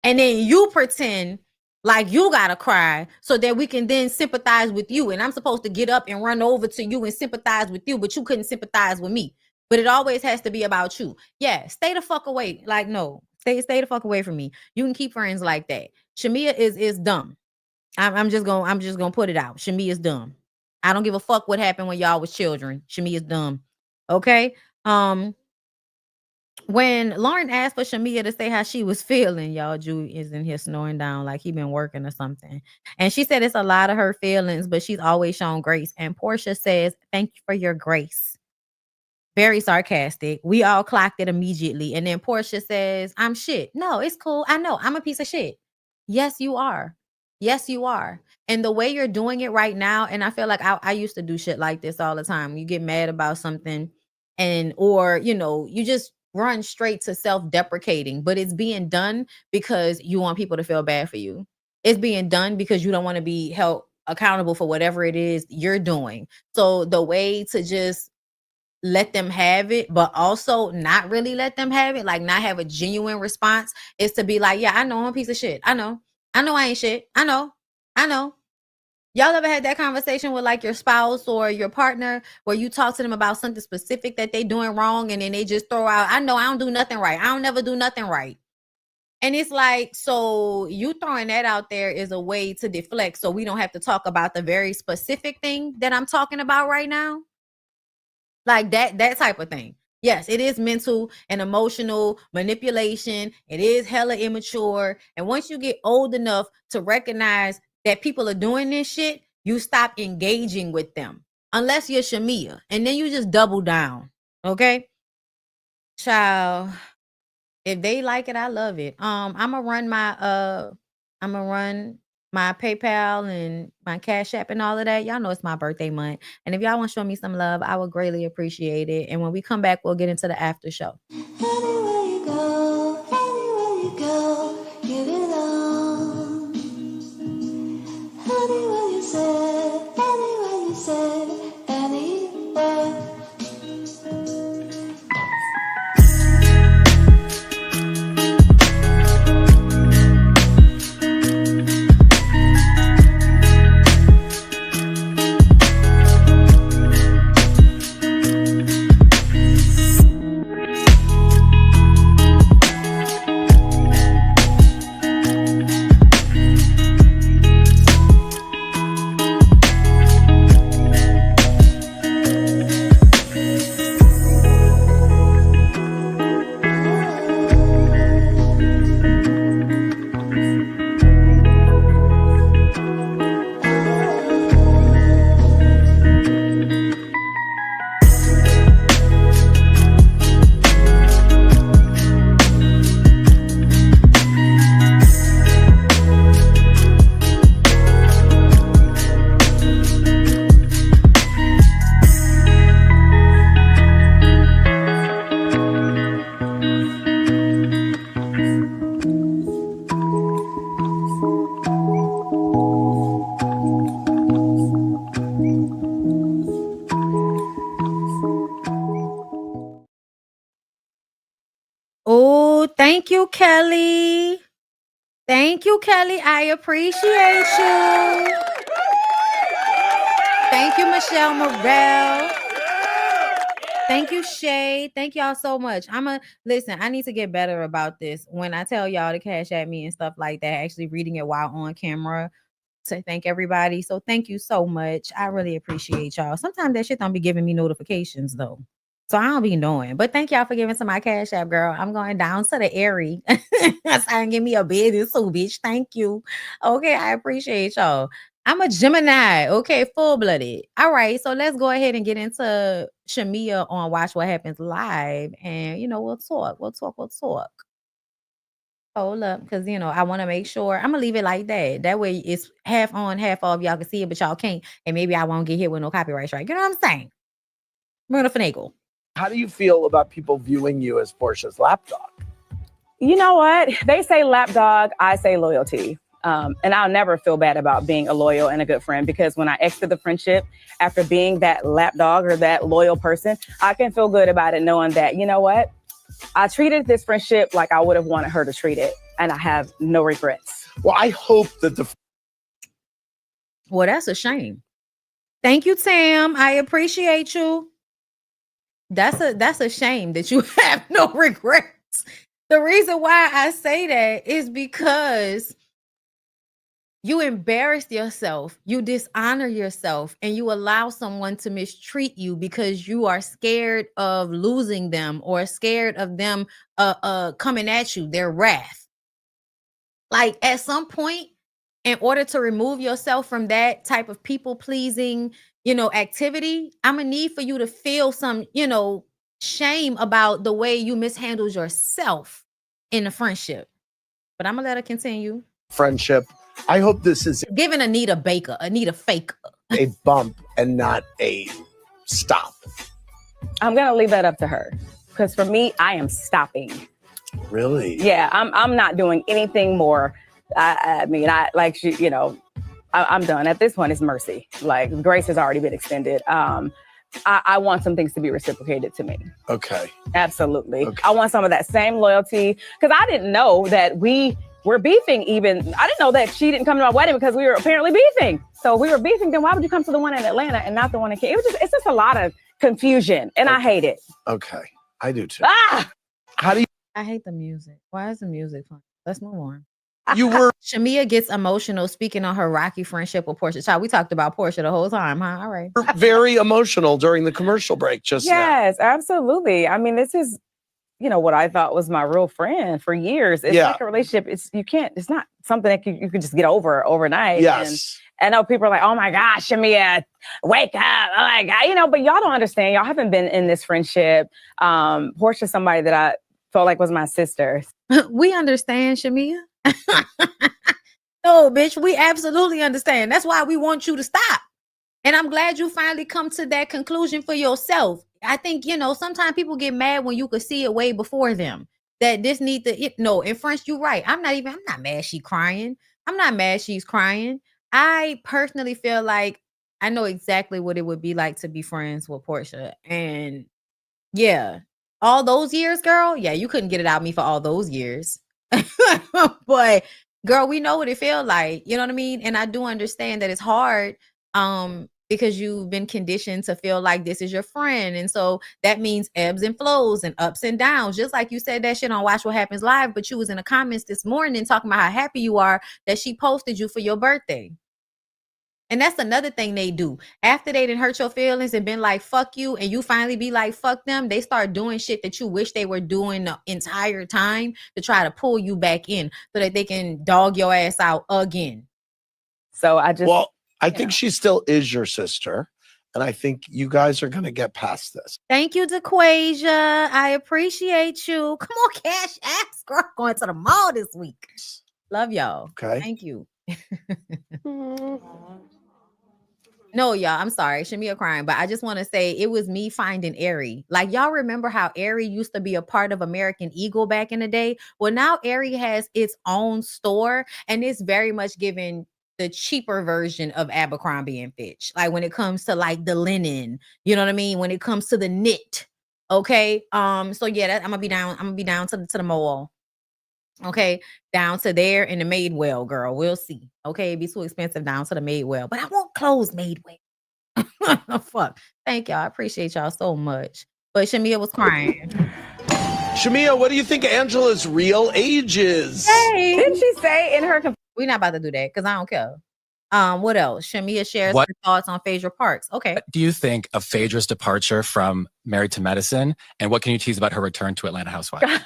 And then you pretend like you gotta cry so that we can then sympathize with you. And I'm supposed to get up and run over to you and sympathize with you, but you couldn't sympathize with me. But it always has to be about you. Yeah, stay the fuck away. Like, no, stay the fuck away from me. You can keep friends like that. Shamia is dumb. I'm just gonna put it out. Shamia is dumb. I don't give a fuck what happened when y'all was children. Shamia is dumb. Okay. When Lauren asked for Shamia to say how she was feeling, y'all, Drew is in here snoring down like he been working or something. And she said it's a lot of her feelings, but she's always shown grace. And Portia says, thank you for your grace. Very sarcastic. We all clocked it immediately. And then Portia says, I'm shit. No, it's cool. I know. I'm a piece of shit. Yes, you are. Yes, you are. And the way you're doing it right now, and I feel like I used to do shit like this all the time. You get mad about something or you just run straight to self-deprecating, but it's being done because you want people to feel bad for you. It's being done because you don't want to be held accountable for whatever it is you're doing. So the way to just let them have it, but also not really let them have it, like not have a genuine response, is to be like, yeah, I know I'm a piece of shit. I know I ain't shit. I know. Y'all ever had that conversation with like your spouse or your partner where you talk to them about something specific that they doing wrong and then they just throw out, I know I don't do nothing right. I don't never do nothing right. And it's like, so you throwing that out there is a way to deflect so we don't have to talk about the very specific thing that I'm talking about right now. Like that type of thing. Yes, it is mental and emotional manipulation. It is hella immature. And once you get old enough to recognize that people are doing this shit, you stop engaging with them. Unless you're Shamia. And then you just double down. Okay? Child, if they like it, I love it. I'm gonna run my PayPal and my Cash App and all of that. Y'all know it's my birthday month. And if y'all want to show me some love, I would greatly appreciate it. And when we come back, we'll get into the after show. Anywhere you go, give it all. Anywhere Thank you, Kelly. Thank you, Kelly. I appreciate you. Thank you, Michelle Morel. Thank you, Shay. Thank y'all so much. Listen, I need to get better about this. When I tell y'all to cash at me and stuff like that, actually reading it while on camera to thank everybody. So thank you so much. I really appreciate y'all. Sometimes that shit don't be giving me notifications though. So I don't be knowing. But thank y'all for giving to my cash app, girl. I'm going down to the airy. So I can give me a business, so bitch. Thank you. Okay, I appreciate y'all. I'm a Gemini, okay, full-blooded. All right, so let's go ahead and get into Shamia on Watch What Happens Live. And, we'll talk. Hold up, because, I want to make sure. I'm going to leave it like that. That way it's half on, half off. Y'all can see it, but y'all can't. And maybe I won't get hit with no copyright strike. You know what I'm saying? We're going to finagle. How do you feel about people viewing you as Portia's lapdog? You know what? They say lapdog, I say loyalty. And I'll never feel bad about being a loyal and a good friend, because when I exit the friendship after being that lapdog or that loyal person, I can feel good about it knowing that, you know what? I treated this friendship like I would have wanted her to treat it, and I have no regrets. Well, I hope that Well, that's a shame. Thank you, Tam. I appreciate you. That's a shame that you have no regrets. The reason why I say that is because you embarrassed yourself, you dishonor yourself, and you allow someone to mistreat you because you are scared of losing them or scared of them coming at you, their wrath. Like at some point, in order to remove yourself from that type of people-pleasing, activity, I'm gonna need for you to feel some, shame about the way you mishandled yourself in the friendship. But I'm gonna let her continue. Friendship. I hope this is giving Anita Faker a bump and not a stop. I'm gonna leave that up to her, because for me, I am stopping. Really? Yeah, I'm not doing anything more. I mean, I'm done. At this point, it's mercy. Like, grace has already been extended. I want some things to be reciprocated to me. Okay. Absolutely. Okay. I want some of that same loyalty, because I didn't know that we were beefing even. I didn't know that she didn't come to my wedding because we were apparently beefing. So we were beefing. Then why would you come to the one in Atlanta and not the one in Kansas? It's just a lot of confusion, and I hate it. Okay. I do too. How do you? I hate the music. Why is the music fun? Let's move on. You were Shamia gets emotional speaking on her rocky friendship with Portia. Child, we talked about Portia the whole time, huh? All right. very emotional during the commercial break just now. Yes, absolutely. I mean, this is, what I thought was my real friend for years. It's like a relationship. It's not something that you can just get over overnight. Yes. And I know people are like, oh my gosh, Shamia, wake up. Oh my God. But y'all don't understand. Y'all haven't been in this friendship. Portia's somebody that I felt like was my sister. We understand, Shamia. No, bitch, we absolutely understand. That's why we want you to stop. And I'm glad you finally come to that conclusion for yourself. I think, sometimes people get mad when you could see it way before them. That this need to, no, in French, you're right. I'm not mad she's crying. I'm not mad she's crying. I personally feel like I know exactly what it would be like to be friends with Portia. And yeah, all those years, girl, yeah, you couldn't get it out of me for all those years. But girl, we know what it feels like. You know what I mean? And I do understand that it's hard because you've been conditioned to feel like this is your friend. And so that means ebbs and flows and ups and downs. Just like you said that shit on Watch What Happens Live, but you was in the comments this morning talking about how happy you are that she posted you for your birthday. And that's another thing they do. After they didn't hurt your feelings and been like, fuck you, and you finally be like, fuck them, they start doing shit that you wish they were doing the entire time to try to pull you back in so that they can dog your ass out again. So I just... Well, I think she still is your sister. And I think you guys are going to get past this. Thank you, DeQuasia. I appreciate you. Come on, Cash Apps, girl. Going to the mall this week. Love y'all. Okay. Thank you. No, y'all, I'm sorry. Shamia crying, but I just want to say it was me finding Aerie. Like, y'all remember how Aerie used to be a part of American Eagle back in the day? Well, now Aerie has its own store, and it's very much giving the cheaper version of Abercrombie and Fitch. Like when it comes to like the linen, you know what I mean? When it comes to the knit. Okay. So yeah, I'm gonna be down to the mall. Okay, down to there in the Madewell, girl. We'll see. Okay, it'd be too expensive down to the Madewell, but I want clothes Madewell. Fuck. Thank y'all. I appreciate y'all so much. But Shamia was crying. Shamia, what do you think Angela's real age is? Hey. Didn't she say in her We're not about to do that because I don't care. What else? Shamia shares What- her thoughts on Phaedra Parks. Okay. What do you think of Phaedra's departure from Married to Medicine? And what can you tease about her return to Atlanta Housewives?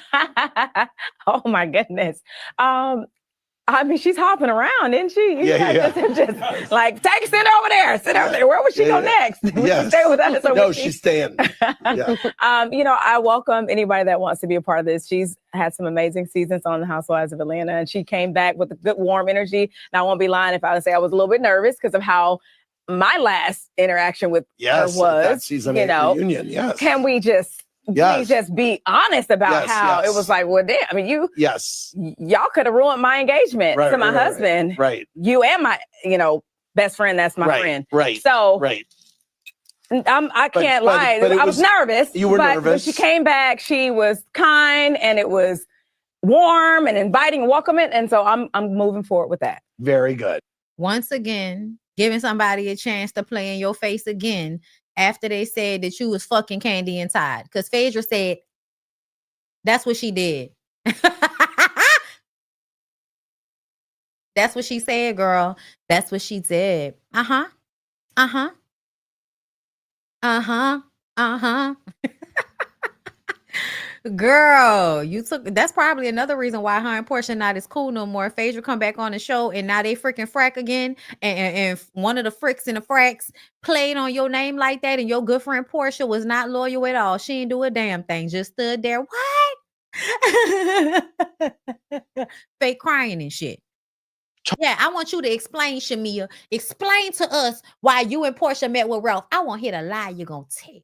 Oh my goodness. I mean, she's hopping around, isn't she? Just like, sit over there. Where would she go next? Would she stay with us? No, she's staying. Yeah. You know, I welcome anybody that wants to be a part of this. She's had some amazing seasons on the Housewives of Atlanta, and she came back with a good, warm energy. And I won't be lying if I would say I was a little bit nervous because of how my last interaction with her was. That season 8 reunion, yes. Can we just... Please just be honest about how it was like, well, damn, I mean, y'all could have ruined my engagement to my husband. Right. You and my, best friend, that's my friend. Right. So I can't lie. I was nervous. You were nervous. When she came back, she was kind and it was warm and inviting and welcoming. And so I'm moving forward with that. Very good. Once again, giving somebody a chance to play in your face again. After they said that you was fucking Candy and Todd. Because Phaedra said that's what she did. That's what she said, girl. That's what she did. Uh-huh. Uh-huh. Uh-huh. Uh-huh. Girl, that's probably another reason why her and Portia not as cool no more. Phaedra come back on the show and now they freaking frack again. And one of the fricks in the fracks played on your name like that. And your good friend Portia was not loyal at all. She didn't do a damn thing. Just stood there. What? Fake crying and shit. Yeah, I want you to explain, Shamia. Explain to us why you and Portia met with Ralph. I want to hear the lie you're going to tell.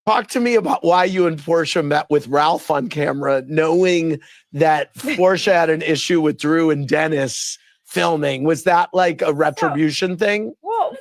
Talk to me about why you and Portia met with Ralph on camera, knowing that Portia had an issue with Drew and Dennis filming. Was that like a retribution thing? Well,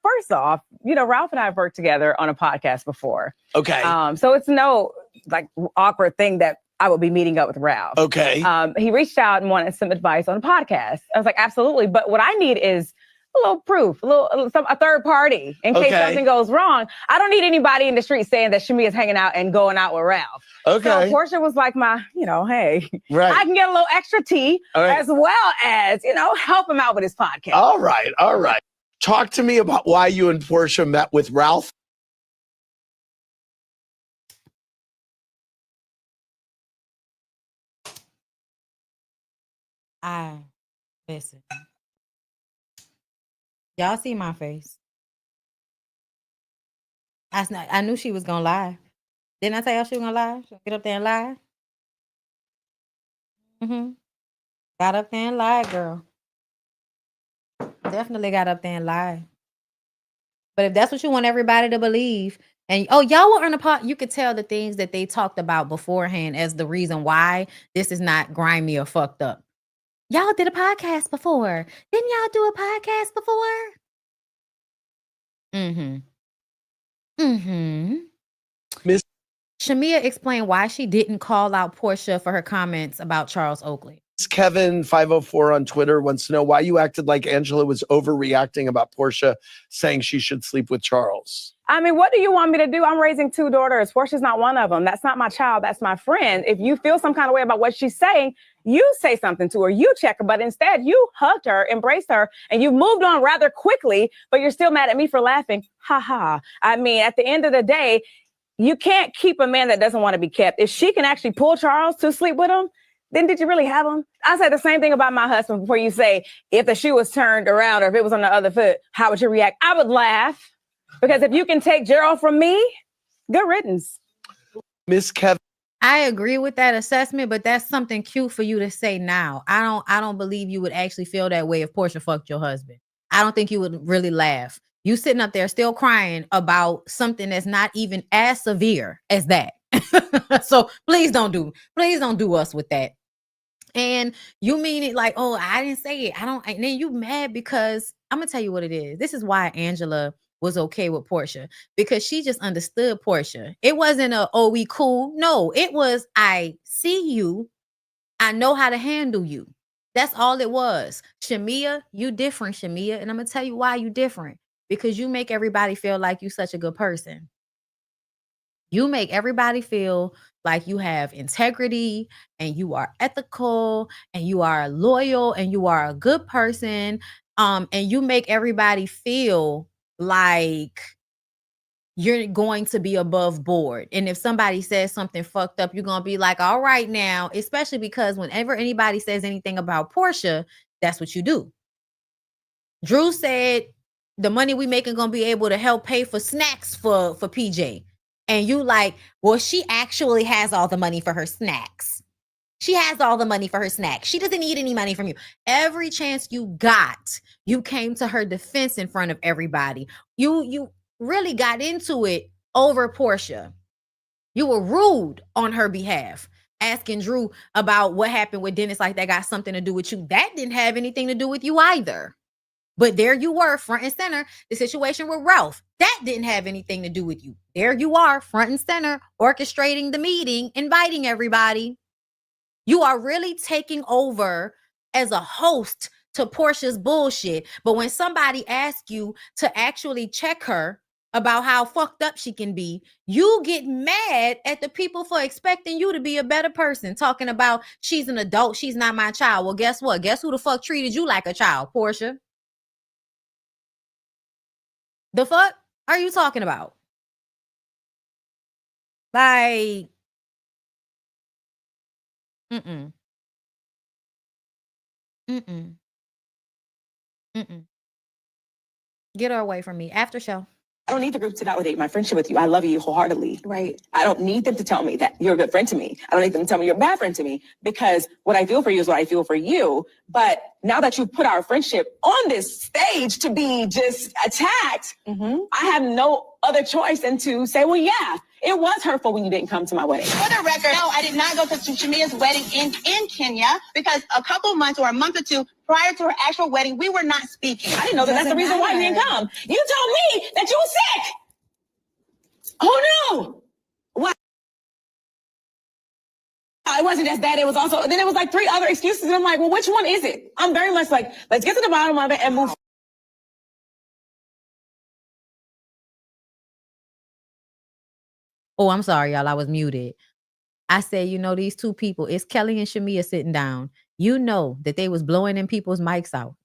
first off, Ralph and I have worked together on a podcast before. Okay. So it's no like awkward thing that I would be meeting up with Ralph. Okay. He reached out and wanted some advice on a podcast. I was like, absolutely. But what I need is a little proof, a third party in case something goes wrong. I don't need anybody in the street saying that Shami is hanging out and going out with Ralph. Okay. So Portia was like hey, right. I can get a little extra tea as well as, help him out with his podcast. All right. Talk to me about why you and Portia met with Ralph. Listen. Y'all see my face. I knew she was gonna lie. Didn't I tell y'all she was gonna lie? She'll get up there and lie. Got up there and lied, girl. Definitely got up there and lied. But if that's what you want everybody to believe, and y'all were on a pot, you could tell the things that they talked about beforehand as the reason why this is not grimy or fucked up. Y'all did a podcast before. Didn't y'all do a podcast before? Miss Shamia explained why she didn't call out Portia for her comments about Charles Oakley. Kevin 504 on Twitter wants to know why you acted like Angela was overreacting about Portia saying she should sleep with Charles. I mean, what do you want me to do? I'm raising 2 daughters. Portia's not one of them. That's not my child. That's my friend. If you feel some kind of way about what she's saying, you say something to her. You check her. But instead, you hugged her, embraced her, and you moved on rather quickly, but you're still mad at me for laughing. Ha ha. I mean, at the end of the day, you can't keep a man that doesn't want to be kept. If she can actually pull Charles to sleep with him, then did you really have him? I said the same thing about my husband before you say, if the shoe was turned around or if it was on the other foot, how would you react? I would laugh. Because if you can take Gerald from me, good riddance. Miss Kevin. I agree with that assessment, but that's something cute for you to say now. I don't believe you would actually feel that way if Portia fucked your husband. I don't think you would really laugh. You sitting up there still crying about something that's not even as severe as that. So please don't do us with that. And you mean it like, oh, I didn't say it. And then you mad because I'm gonna tell you what it is. This is why Angela was okay with Portia, because she just understood Portia. It wasn't we cool. No, it was, I see you. I know how to handle you. That's all it was. Shamia, you different, Shamia. And I'm going to tell you why you different. Because you make everybody feel like you such a good person. You make everybody feel like you have integrity and you are ethical and you are loyal and you are a good person. And you make everybody feel like you're going to be above board. And if somebody says something fucked up, you're going to be like, all right now, especially because whenever anybody says anything about Portia, that's what you do. Drew said the money we making going to be able to help pay for snacks for PJ. And you like, well, she actually has all the money for her snacks. She has all the money for her snacks. She doesn't need any money from you. Every chance you got, you came to her defense in front of everybody. You really got into it over Portia. You were rude on her behalf, asking Drew about what happened with Dennis like that got something to do with you. That didn't have anything to do with you either. But there you were, front and center. The situation with Ralph, that didn't have anything to do with you. There you are, front and center, orchestrating the meeting, inviting everybody. You are really taking over as a host to Portia's bullshit. But when somebody asks you to actually check her about how fucked up she can be, you get mad at the people for expecting you to be a better person, talking about she's an adult, she's not my child. Well, guess what? Guess who the fuck treated you like a child? Portia. The fuck are you talking about? Like, mm-mm. Mm-mm. Mm-mm. Get her away from me. After show. I don't need the group to validate my friendship with you. I love you wholeheartedly. Right. I don't need them to tell me that you're a good friend to me. I don't need them to tell me you're a bad friend to me, because what I feel for you is what I feel for you. But now that you put our friendship on this stage to be just attacked, I have no other choice than to say, well, yeah, it was hurtful when you didn't come to my wedding. For the record, no, I did not go to Shamia's wedding in Kenya, because a couple months or a month or two prior to her actual wedding, we were not speaking. I didn't know that that's the reason why you didn't come. You told me that you were sick. Oh, no. What? It wasn't as bad. It was also, then it was like 3 other excuses. And I'm like, well, which one is it? I'm very much like, let's get to the bottom of it and move. Oh, I'm sorry, y'all. I was muted. I said, you know, these two people, it's Kelly and Shamia sitting down. You know that they was blowing them people's mics out.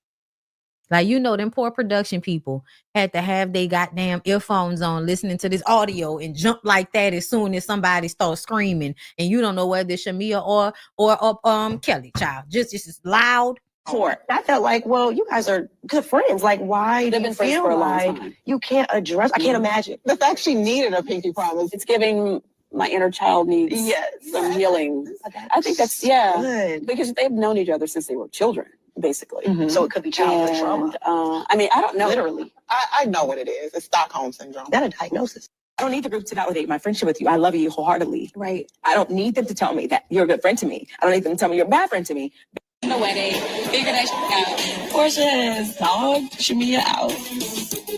Like, you know, them poor production people had to have they goddamn earphones on listening to this audio and jump like that as soon as somebody starts screaming. And you don't know whether it's Shamia or Kelly, child. Just as loud. I felt like, well, you guys are good friends. Like, why do you feel like you can't address? I can't imagine. The fact she needed a pinky promise. It's giving my inner child needs some healing. I think that's, good. because they've known each other since they were children, basically. So it could be childhood trauma. I mean, I don't know. Literally. I know what it is. It's Stockholm Syndrome. That a diagnosis. I don't need the group to validate my friendship with you. I love you wholeheartedly. Right. I don't need them to tell me that you're a good friend to me. I don't need them to tell me you're a bad friend to me. The wedding, figure that shit out. Portia has dogged Shamia out,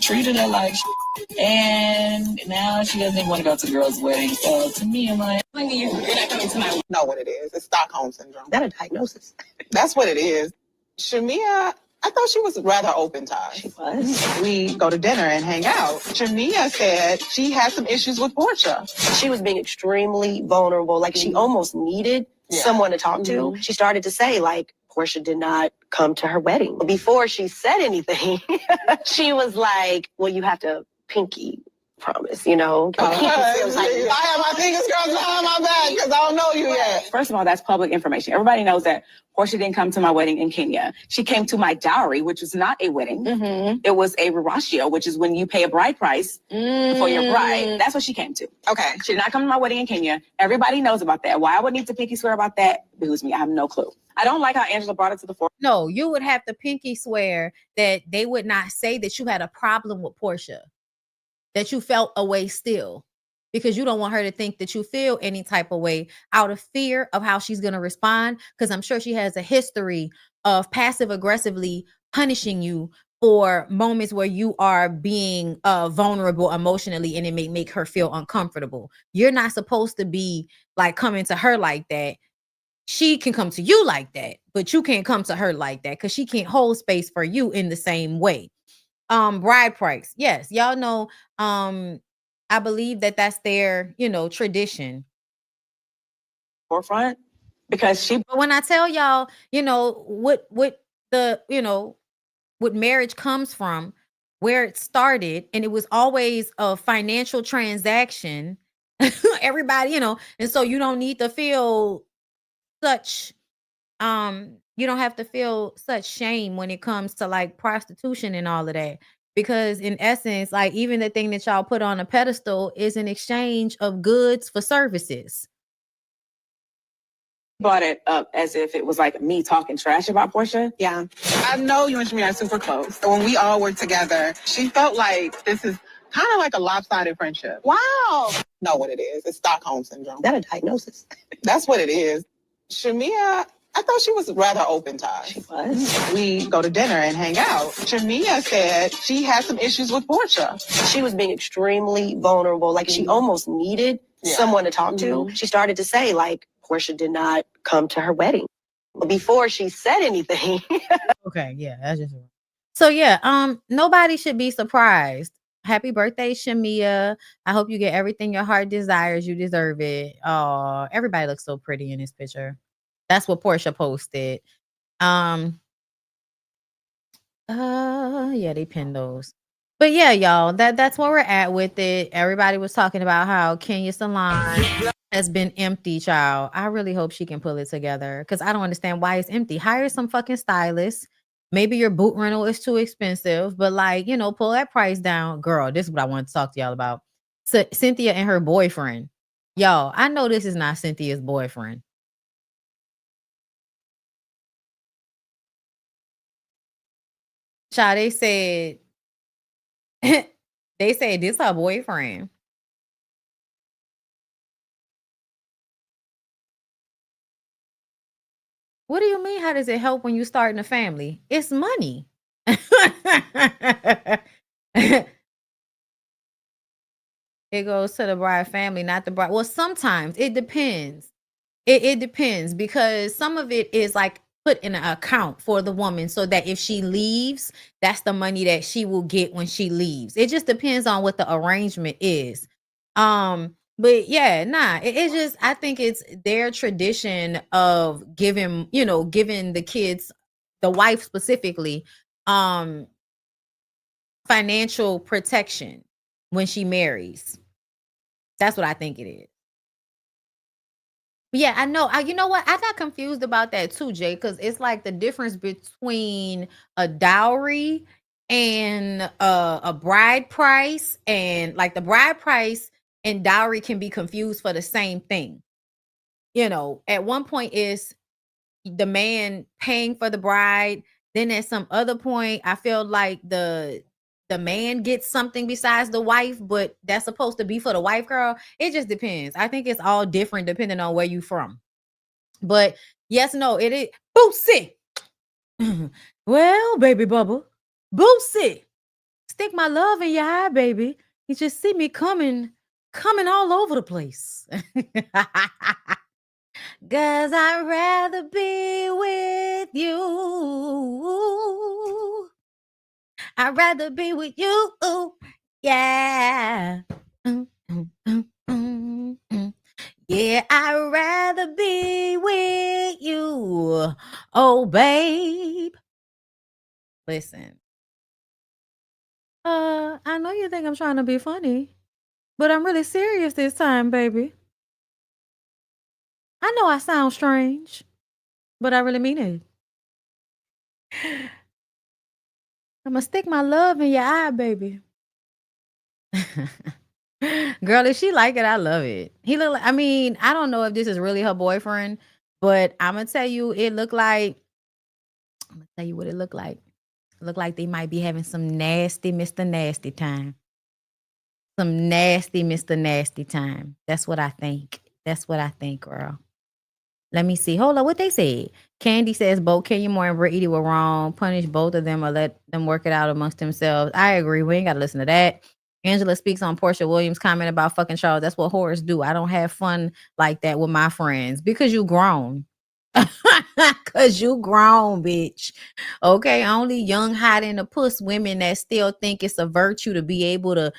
treated her like shit, and now she doesn't even want to go to the girl's wedding. So to me, I'm like, you're not coming to my. Know what it is. It's Stockholm Syndrome. That a diagnosis. That's what it is. Shamia, I thought she was rather open to us. She was. We go to dinner and hang out. Shamia said she had some issues with Portia. She was being extremely vulnerable. Like, she almost needed someone to talk to. She started to say, like, Portia did not come to her wedding. Before she said anything, she was like, well, you have to pinky promise, you know? I have my fingers crossed behind my back because I don't know you yet. First of all, that's public information. Everybody knows that Portia didn't come to my wedding in Kenya. She came to my dowry, which was not a wedding. It was a reratio, which is when you pay a bride price for your bride. That's what she came to. Okay. She did not come to my wedding in Kenya. Everybody knows about that. Why I would need to pinky swear about that behooves me. I have no clue. I don't like how Angela brought it to the fore. No, you would have to pinky swear that they would not say that you had a problem with Portia, that you felt a way still, because you don't want her to think that you feel any type of way out of fear of how she's going to respond. Because I'm sure she has a history of passive aggressively punishing you for moments where you are being vulnerable emotionally, and it may make her feel uncomfortable. You're not supposed to be like coming to her like that. she can come to you like that, but you can't come to her like that because she can't hold space for you in the same way. Bride price. Yes, y'all know. I believe that that's their, tradition. Forefront because she. But when I tell y'all, what the, what marriage comes from, where it started, and it was always a financial transaction. Everybody, and so you don't need to feel such you don't have to feel such shame when it comes to like prostitution and all of that, because in essence, like, even the thing that y'all put on a pedestal is an exchange of goods for services. Brought it up as if it was like me talking trash about Portia. Yeah. I know you and Shami are super close. So when we all work together, she felt like this is kind of like a lopsided friendship. Wow. Know what it is. It's Stockholm Syndrome. Is that a diagnosis? That's what it is. Shamia, I thought she was rather open to us. She was. We go to dinner and hang out. Shamia said she had some issues with Portia. She was being extremely vulnerable. Like, she almost needed someone to talk to. She started to say, like, Portia did not come to her wedding. But before she said anything. Okay, yeah, that's just so. Yeah, nobody should be surprised. Happy birthday, Shamia. I hope you get everything your heart desires. You deserve it. Oh, everybody looks so pretty in this picture. That's what Portia posted. Yeah, they pinned those. But yeah, y'all, that's where we're at with it. Everybody was talking about how Kenya's salon has been empty, child. I really hope she can pull it together, because I don't understand why it's empty. Hire some fucking stylist. Maybe your boot rental is too expensive, but like, pull that price down. Girl, this is what I want to talk to y'all about. So Cynthia and her boyfriend. Y'all, I know this is not Cynthia's boyfriend. Child, they said this her boyfriend. What do you mean? How does it help when you start in a family? It's money. It goes to the bride family, not the bride. Well, sometimes it depends. It depends, because some of it is like put in an account for the woman, so that if she leaves, that's the money that she will get when she leaves. It just depends on what the arrangement is. But yeah, it's just, I think it's their tradition of giving the kids, the wife specifically, financial protection when she marries. That's what I think it is. Yeah, I know. You know what? I got confused about that too, Jay, because it's like the difference between a dowry and a bride price, and like the bride price and dowry can be confused for the same thing. At one point is the man paying for the bride. Then at some other point, I feel like the man gets something besides the wife, but that's supposed to be for the wife, girl. It just depends. I think it's all different depending on where you from. But yes, no, it is. Boosie. Well, baby bubba, Boosie, stick my love in your eye, baby. You just see me coming all over the place. Cause I'd rather be with you. I'd rather be with you. Yeah. Yeah, I'd rather be with you. Oh, babe. Listen. I know you think I'm trying to be funny, but I'm really serious this time, baby. I know I sound strange, but I really mean it. I'm gonna stick my love in your eye, baby. Girl, if she like it, I love it. He look like, I don't know if this is really her boyfriend, but I'm gonna tell you, I'm gonna tell you what it looked like. It looked like they might be having some nasty Mr. Nasty time. Some nasty Mr. Nasty time. That's what I think. That's what I think, girl. Let me see. Hold on. What they said. Candy says both Kenya Moore and Brittany were wrong. Punish both of them or let them work it out amongst themselves. I agree. We ain't got to listen to that. Angela speaks on Portia Williams' comment about fucking Charles. That's what whores do. I don't have fun like that with my friends because you grown. Cause you grown, bitch. Okay, only young, hot in the puss women that still think it's a virtue to be able to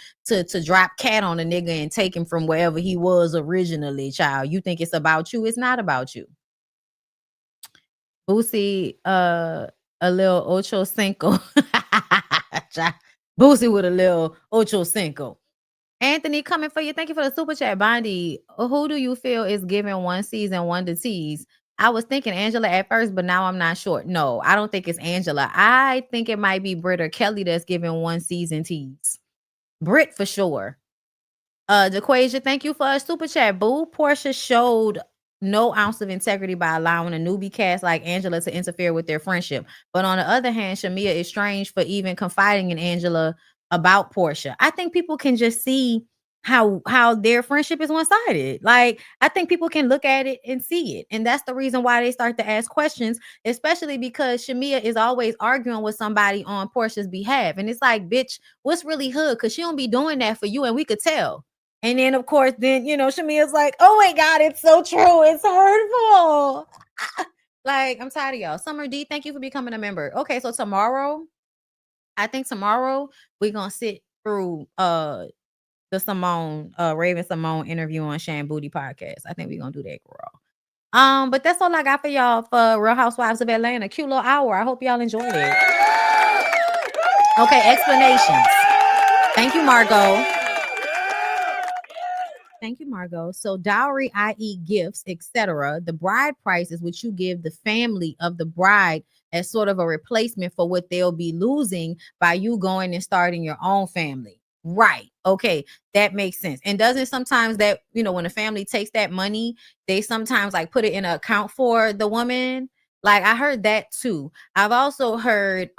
drop cat on a nigga and take him from wherever he was originally, child. You think it's about you? It's not about you. Boosie, a little ocho cinco. Boosie with a little ocho cinco. Anthony coming for you. Thank you for the super chat, Bondi. Who do you feel is giving one season one to tease? I was thinking Angela at first, but now I'm not sure. No, I don't think it's Angela. I think it might be Britt or Kelly that's giving one season tease. Britt for sure. DeQuasia, thank you for a super chat. Boo, Portia showed no ounce of integrity by allowing a newbie cast like Angela to interfere with their friendship. But on the other hand, Shamia is strange for even confiding in Angela about Portia. I think people can just see how their friendship is one-sided. Like, I think people can look at it and see it. And that's the reason why they start to ask questions, especially because Shamia is always arguing with somebody on Portia's behalf. And it's like, bitch, what's really hood? Because she don't be doing that for you, and we could tell. And then, of course, then, Shamia's like, oh my God, it's so true. It's hurtful. Like, I'm tired of y'all. Summer D, thank you for becoming a member. Okay, so tomorrow, I think tomorrow we're going to sit through the Simone, Raven Simone interview on Shan Booty podcast. I think we're going to do that, girl. But that's all I got for y'all for Real Housewives of Atlanta. Cute little hour. I hope y'all enjoyed it. Okay, explanations. Thank you, Margot. Thank you, Margot. So dowry, i.e. gifts, etc. The bride price is what you give the family of the bride as sort of a replacement for what they'll be losing by you going and starting your own family. Right. Okay. That makes sense. And doesn't sometimes that, when a family takes that money, they sometimes like put it in an account for the woman. Like I heard that too. I've also heard,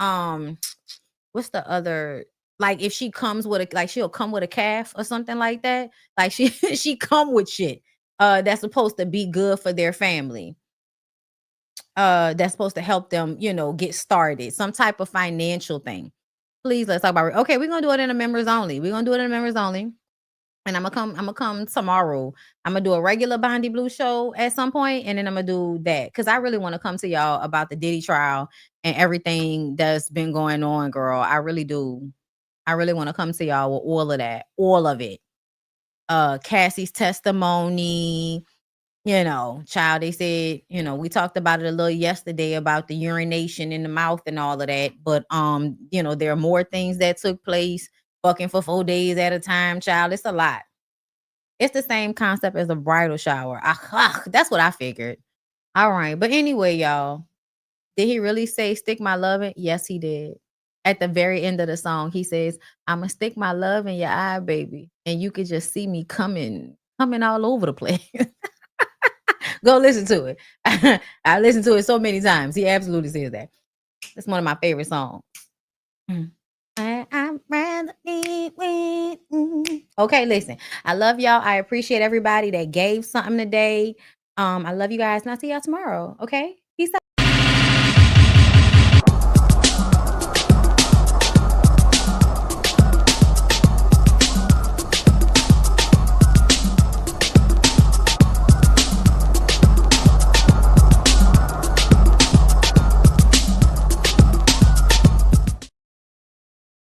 what's the other, like if she comes with she'll come with a calf or something like that. Like she come with shit that's supposed to be good for their family. That's supposed to help them, get started. Some type of financial thing. Please, let's talk about it. Okay, we're gonna do it in the members only. We're gonna do it in the members only. And I'm gonna come tomorrow. I'm gonna do a regular BondyBlue show at some point, and then I'm gonna do that because I really want to come to y'all about the Diddy trial and everything that's been going on, girl. I really do. I really want to come to y'all with all of that, all of it. Cassie's testimony, child, they said, we talked about it a little yesterday about the urination in the mouth and all of that. But there are more things that took place, fucking for 4 days at a time, child. It's a lot. It's the same concept as a bridal shower. That's what I figured. All right. But anyway, y'all, did he really say stick my love in? Yes, he did. At the very end of the song, he says, I'm going to stick my love in your eye, baby. And you could just see me coming all over the place. Go listen to it. I listened to it so many times. He absolutely says that. It's one of my favorite songs. I'm rather Okay, listen. I love y'all. I appreciate everybody that gave something today. I love you guys, and I'll see y'all tomorrow. Okay? Peace out.